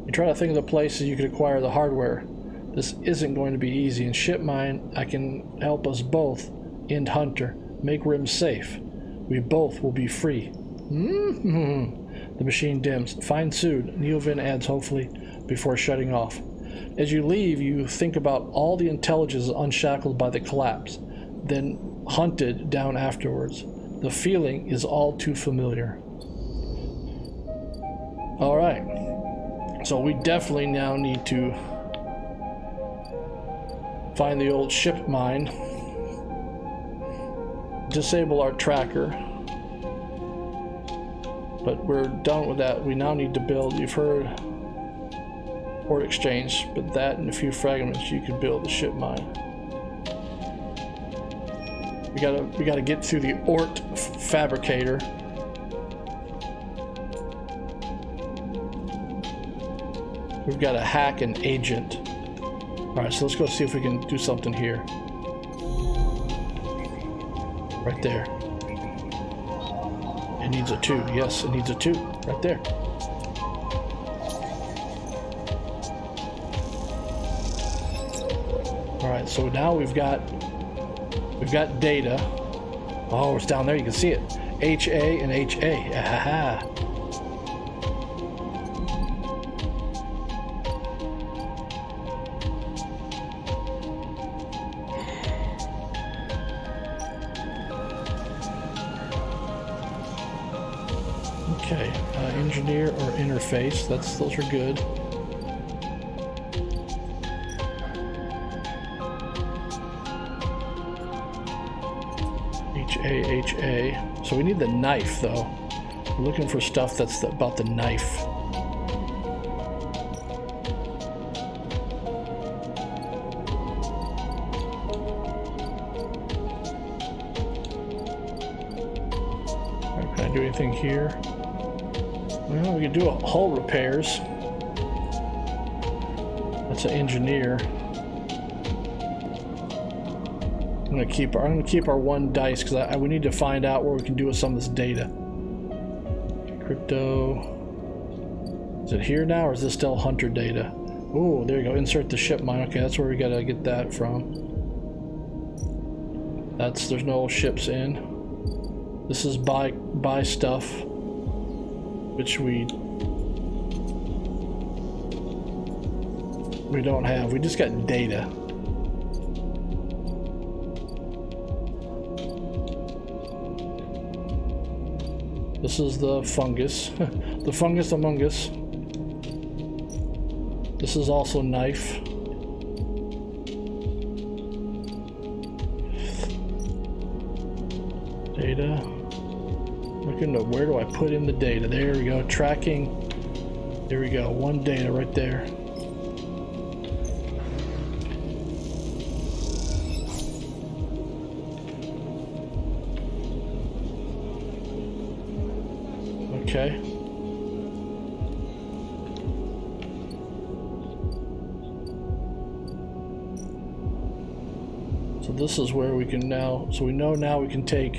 You try to think of the places you could acquire the hardware. This isn't going to be easy. In ship mine, I can help us both end Hunter, make Rim safe. We both will be free. The machine dims. Find soon, Neovind adds hopefully before shutting off. As you leave, you think about all the intelligences unshackled by the collapse, then hunted down afterwards. The feeling is all too familiar. Alright, so we definitely now need to find the old ship mine, disable our tracker, but we're done with that. We now need to build, you've heard port exchange, but that and a few fragments you can build the ship mine. We gotta get through the Ort fabricator. We've got to hack an agent. Alright, so let's go see if we can do something here. Right there. It needs a 2. Yes, it needs a 2. Right there. Alright, so now we've got data. Oh, it's down there, you can see it. HA and HA. Aha. Okay, engineer or interface, those are good. HA. So we need the knife though. We're looking for stuff that's about the knife. Can I do anything here? Well, we can do hull repairs. That's an engineer. I'm gonna keep our 1 dice because we need to find out what we can do with some of this data. Crypto. Is it here now, or is this still Hunter data? Oh, there you go. Insert the ship mine. Okay, that's where we gotta get that from. There's no ships in. This is buy stuff, which we don't have. We just got data. This is the fungus. The fungus among us. This is also knife. Data. Looking to where do I put in the data? There we go. Tracking. There we go. One data right there. Okay. So this is where we can now, so we know now we can take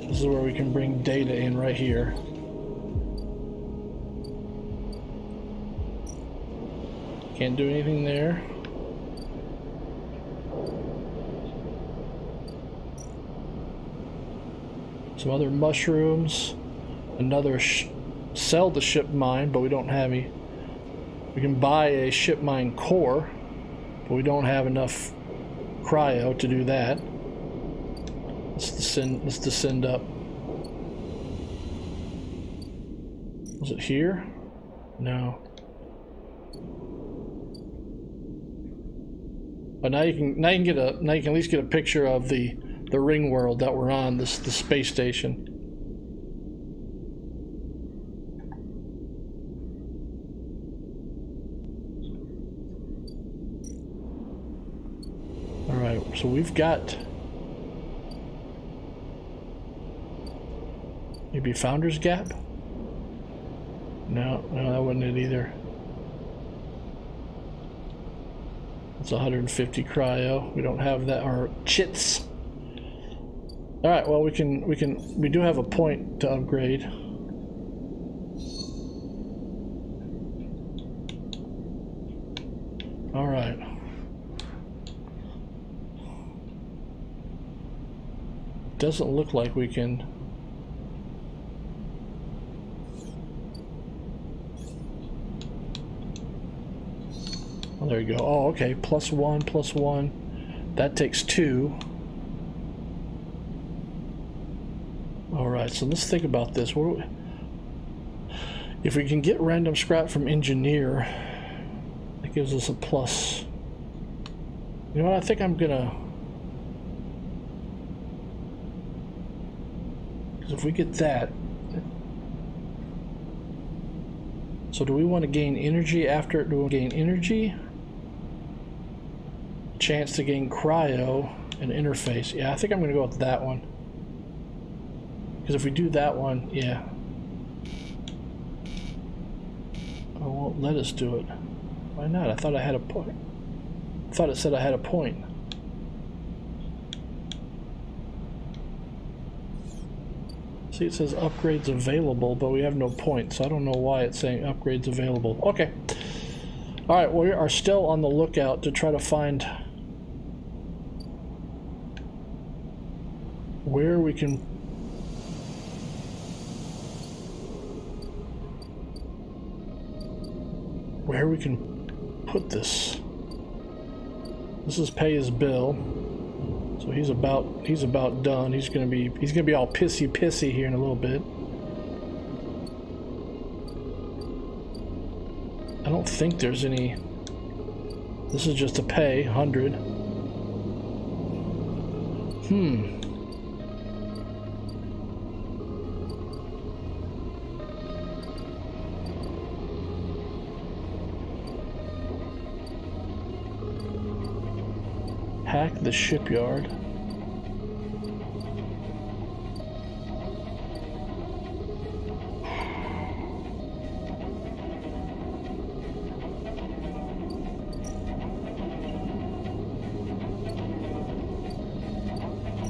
this is where we can bring data in right here. Can't do anything there. Some other mushrooms, another sell the ship mine, but we don't have any. We can buy a ship mine core, but we don't have enough cryo to do that. Let's descend up. Was it here? No. But now you can at least get a picture of the ring world that we're on, the space station. All right, so we've got maybe Founder's Gap. No, that wasn't it either. It's 150 cryo. We don't have that, or chits. All right, well we do have a point to upgrade. All right. Doesn't look like we can. Oh, there you go. Oh, okay. +1. That takes 2. Alright, so let's think about this. If we can get random scrap from engineer, that gives us a plus. You know what? I think I'm gonna. Because if we get that. So do we want to gain energy after it? Do we gain energy? Chance to gain cryo and interface. Yeah, I think I'm gonna go with that one. Because if we do that one, yeah. Oh, won't let us do it. Why not? I thought I had a point. I thought it said I had a point. See, it says upgrades available, but we have no points. So I don't know why it's saying upgrades available. Okay. Alright, we are still on the lookout to try to find where we can put this. This is pay his bill. So he's about done. He's gonna be all pissy here in a little bit. I don't think there's any. This is just a pay 100. Hack the shipyard.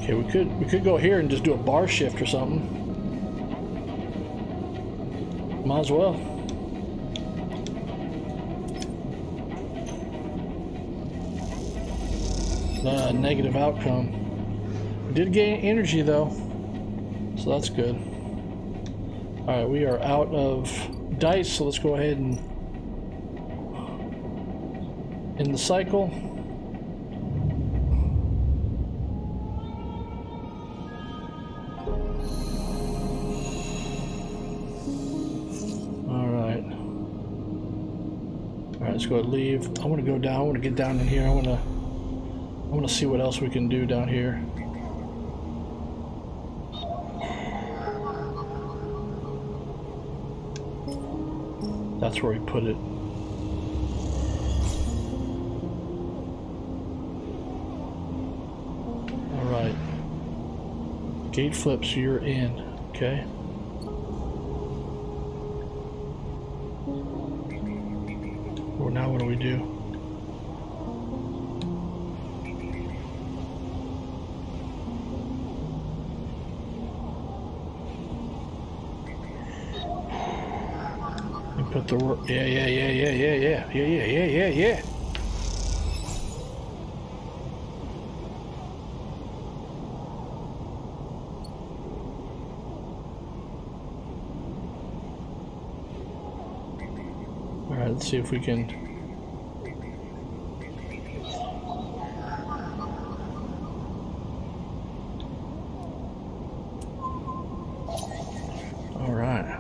Okay, we could go here and just do a bar shift or something. Might as well. Negative outcome. We did gain energy though, so that's good. Alright, we are out of dice, so let's go ahead and end the cycle. let's go ahead and leave. I want to go down. I want to get down in here. I want to see what else we can do down here. That's where we put it. All right. Gate flips, you're in. Okay. Well, now what do we do? Put the work. Yeah. All right, let's see if we can. All right.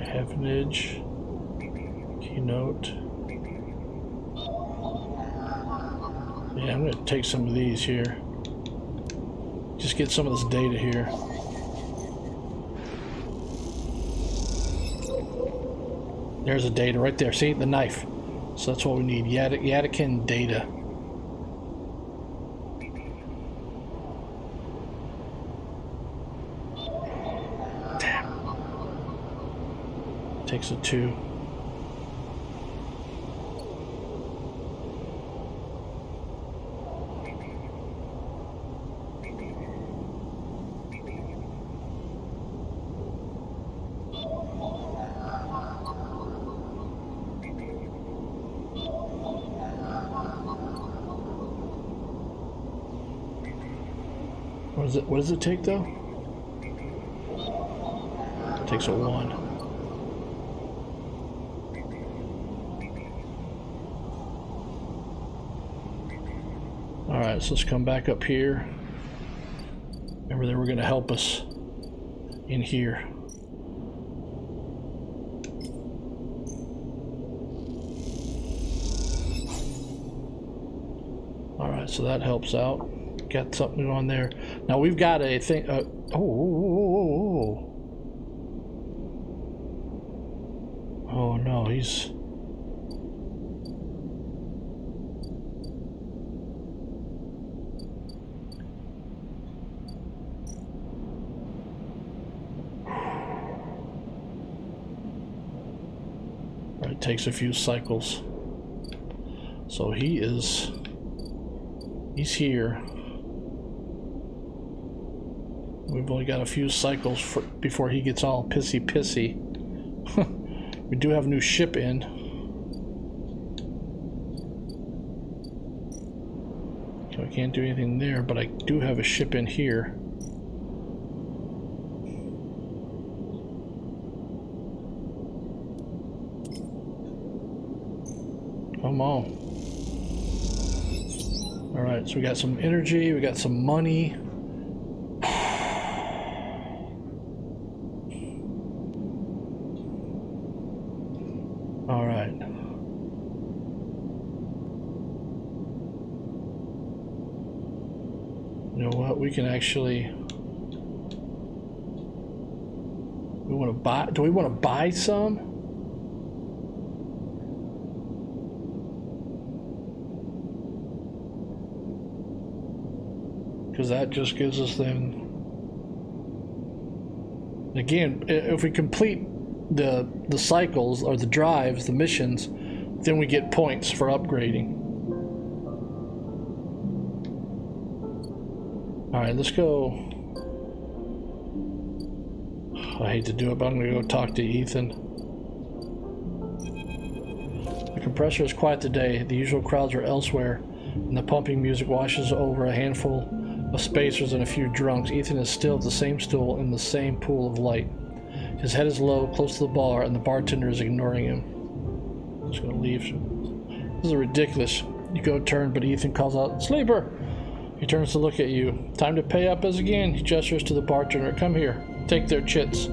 Heavenage, keynote. Yeah, I'm gonna take some of these here. Just get some of this data here. There's the data right there. See the knife. So that's what we need. Yatakin data. Takes a 2. What does it take though? It takes a 1. Alright, so let's come back up here. Remember, they were going to help us in here. Alright, so that helps out. Got something on there. Now we've got a thing. Oh no, he's. It takes a few cycles. So he's here. We've only got a few cycles before he gets all pissy. We do have a new ship in. So I can't do anything there, but I do have a ship in here. Come on. Alright, so we got some energy, we got some money. Alright. You know what? We can actually. We want to buy. Do we want to buy some? Because that just gives us them. Again, if we complete the cycles or the drives, the missions, then we get points for upgrading. Alright, let's go. I hate to do it, but I'm gonna go talk to Ethan. The compressor is quiet today. The usual crowds are elsewhere, and the pumping music washes over a handful of spacers and a few drunks. Ethan is still at the same stool in the same pool of light. His head is low, close to the bar, and the bartender is ignoring him. I'm just gonna leave. This is ridiculous. You go turn, but Ethan calls out, "Sleeper!" He turns to look at you. "Time to pay up as again." He gestures to the bartender. "Come here. Take their chits."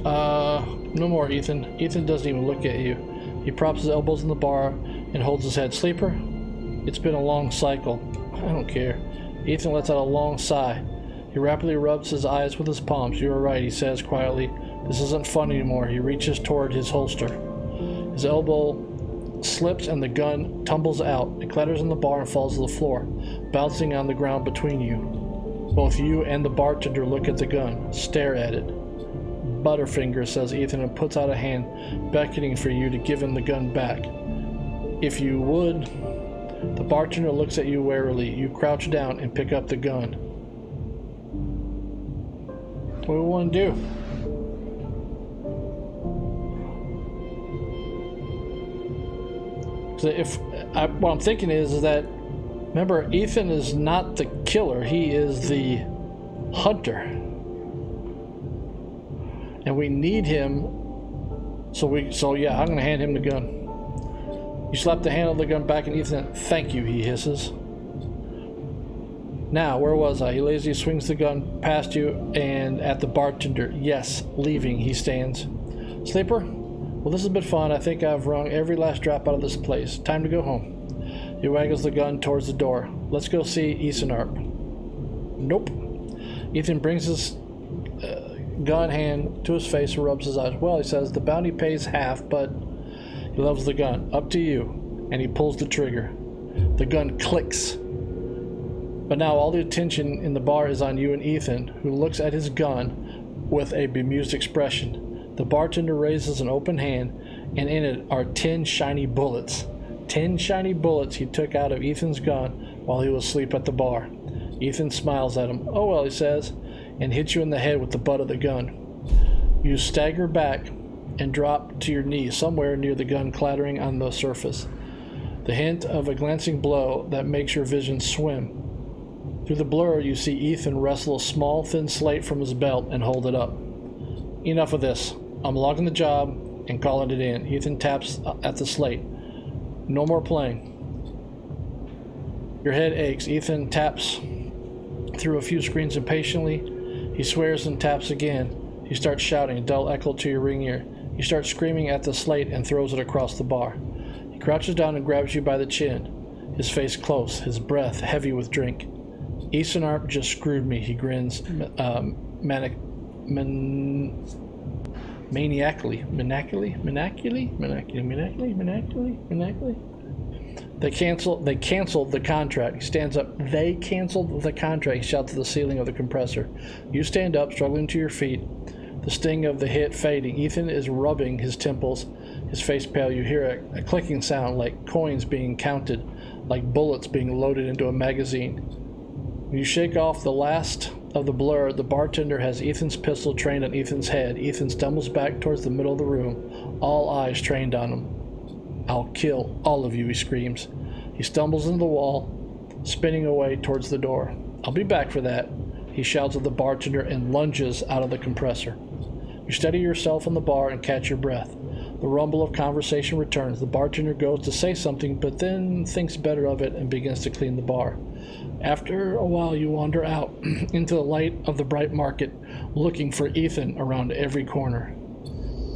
No more, Ethan. Ethan doesn't even look at you. He props his elbows in the bar and holds his head. "Sleeper? It's been a long cycle." "I don't care." Ethan lets out a long sigh. He rapidly rubs his eyes with his palms. "You are right," he says quietly. "This isn't fun anymore." He reaches toward his holster. His elbow slips and the gun tumbles out. It clatters on the bar and falls to the floor, bouncing on the ground between you. Both you and the bartender look at the gun, stare at it. "Butterfinger," says Ethan, and puts out a hand, beckoning for you to give him the gun back. "If you would." The bartender looks at you warily. You crouch down and pick up the gun. What do we want to do? What I'm thinking is that, remember, Ethan is not the killer. He is the hunter. And we need him. So yeah, I'm going to hand him the gun. You slap the handle of the gun back and Ethan, "Thank you," he hisses. "Now, where was I?" He lazily swings the gun past you and at the bartender. "Yes, leaving." He stands. "Sleeper? Well, this has been fun. I think I've wrung every last drop out of this place. Time to go home." He waggles the gun towards the door. "Let's go see Isenarp." "Nope." Ethan brings his gun hand to his face and rubs his eyes. "Well," he says, "the bounty pays half, but..." He levels the gun. "Up to you." And he pulls the trigger. The gun clicks. But now all the attention in the bar is on you and Ethan, who looks at his gun with a bemused expression. The bartender raises an open hand, and in it are 10 shiny bullets. 10 shiny bullets he took out of Ethan's gun while he was asleep at the bar. Ethan smiles at him. "Oh well," he says, and hits you in the head with the butt of the gun. You stagger back and drop to your knees somewhere near the gun, clattering on the surface. The hint of a glancing blow that makes your vision swim. Through the blur, you see Ethan wrestle a small, thin slate from his belt and hold it up. "Enough of this. I'm logging the job and calling it in." Ethan taps at the slate. "No more playing." Your head aches. Ethan taps through a few screens impatiently. He swears and taps again. He starts shouting, a dull echo to your ring ear. He starts screaming at the slate and throws it across the bar. He crouches down and grabs you by the chin, his face close, his breath heavy with drink. "Isenarp just screwed me," he grins maniacally. They canceled the contract." He stands up. "They canceled the contract," he shouts to the ceiling of the compressor. You stand up, struggling to your feet, the sting of the hit fading. Ethan is rubbing his temples, his face pale. You hear a clicking sound, like coins being counted, like bullets being loaded into a magazine. When you shake off the last of the blur, the bartender has Ethan's pistol trained on Ethan's head. Ethan stumbles back towards the middle of the room, all eyes trained on him. "I'll kill all of you," he screams. He stumbles into the wall, spinning away towards the door. "I'll be back for that," he shouts at the bartender and lunges out of the compressor. You steady yourself on the bar and catch your breath. The rumble of conversation returns. The bartender goes to say something, but then thinks better of it and begins to clean the bar. After a while, you wander out into the light of the bright market, looking for Ethan around every corner.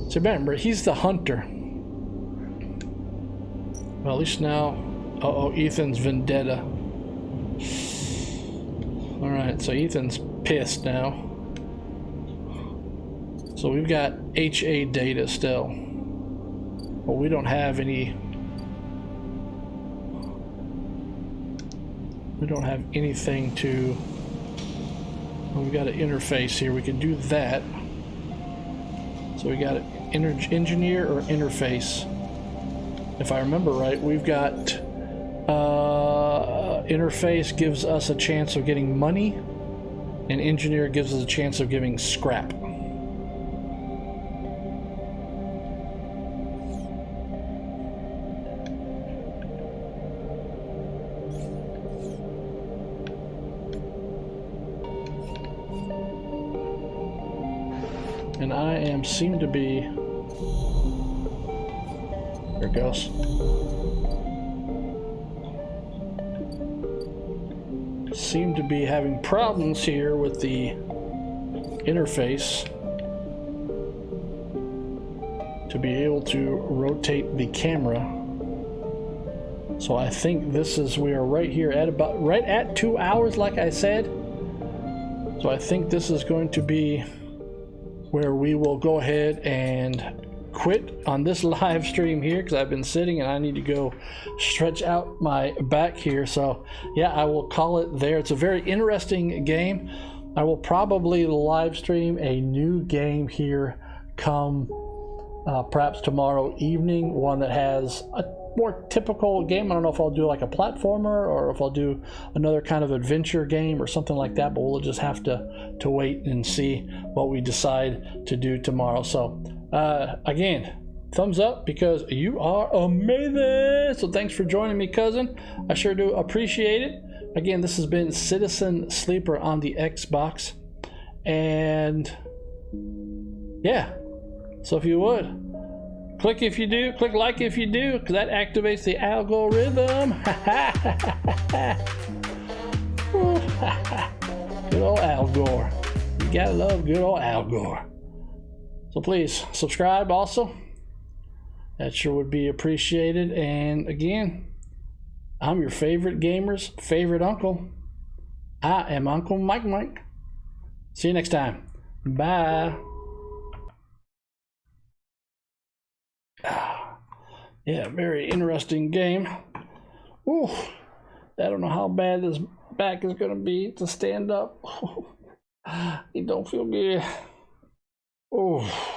So remember, he's the hunter. Well, at least now... Ethan's vendetta. Alright, so Ethan's pissed now. So we've got HA data still. But we don't have any... We don't have anything to... Well, we've got an interface here. We can do that. So we got an engineer or interface. If I remember right, we've got... interface gives us a chance of getting money, and engineer gives us a chance of giving scrap. And I seem to be There it goes. Seem to be having problems here with the interface to be able to rotate the camera. So I think this is, we are right here at about, right at 2 hours, like I said. So I think this is going to be where we will go ahead and quit on this live stream here, because I've been sitting and I need to go stretch out my back here. So yeah, I will call it there. It's a very interesting game. I will probably live stream a new game here come perhaps tomorrow evening, one that has a more typical game. I don't know if I'll do like a platformer or if I'll do another kind of adventure game or something like that, but we'll just have to wait and see what we decide to do tomorrow. So again, thumbs up because you are amazing. So thanks for joining me, cousin. I sure do appreciate it. Again, this has been Citizen Sleeper on the Xbox, and yeah, so if you would click if you do, click like if you do, because that activates the algorithm. Good old Al Gore. You gotta love good old Al Gore. So please subscribe also. That sure would be appreciated. And again, I'm your favorite gamer's favorite uncle. I am Uncle Mike. See you next time. Bye. Yeah, very interesting game. Ooh, I don't know how bad this back is gonna be to stand up. It don't feel good. Oh.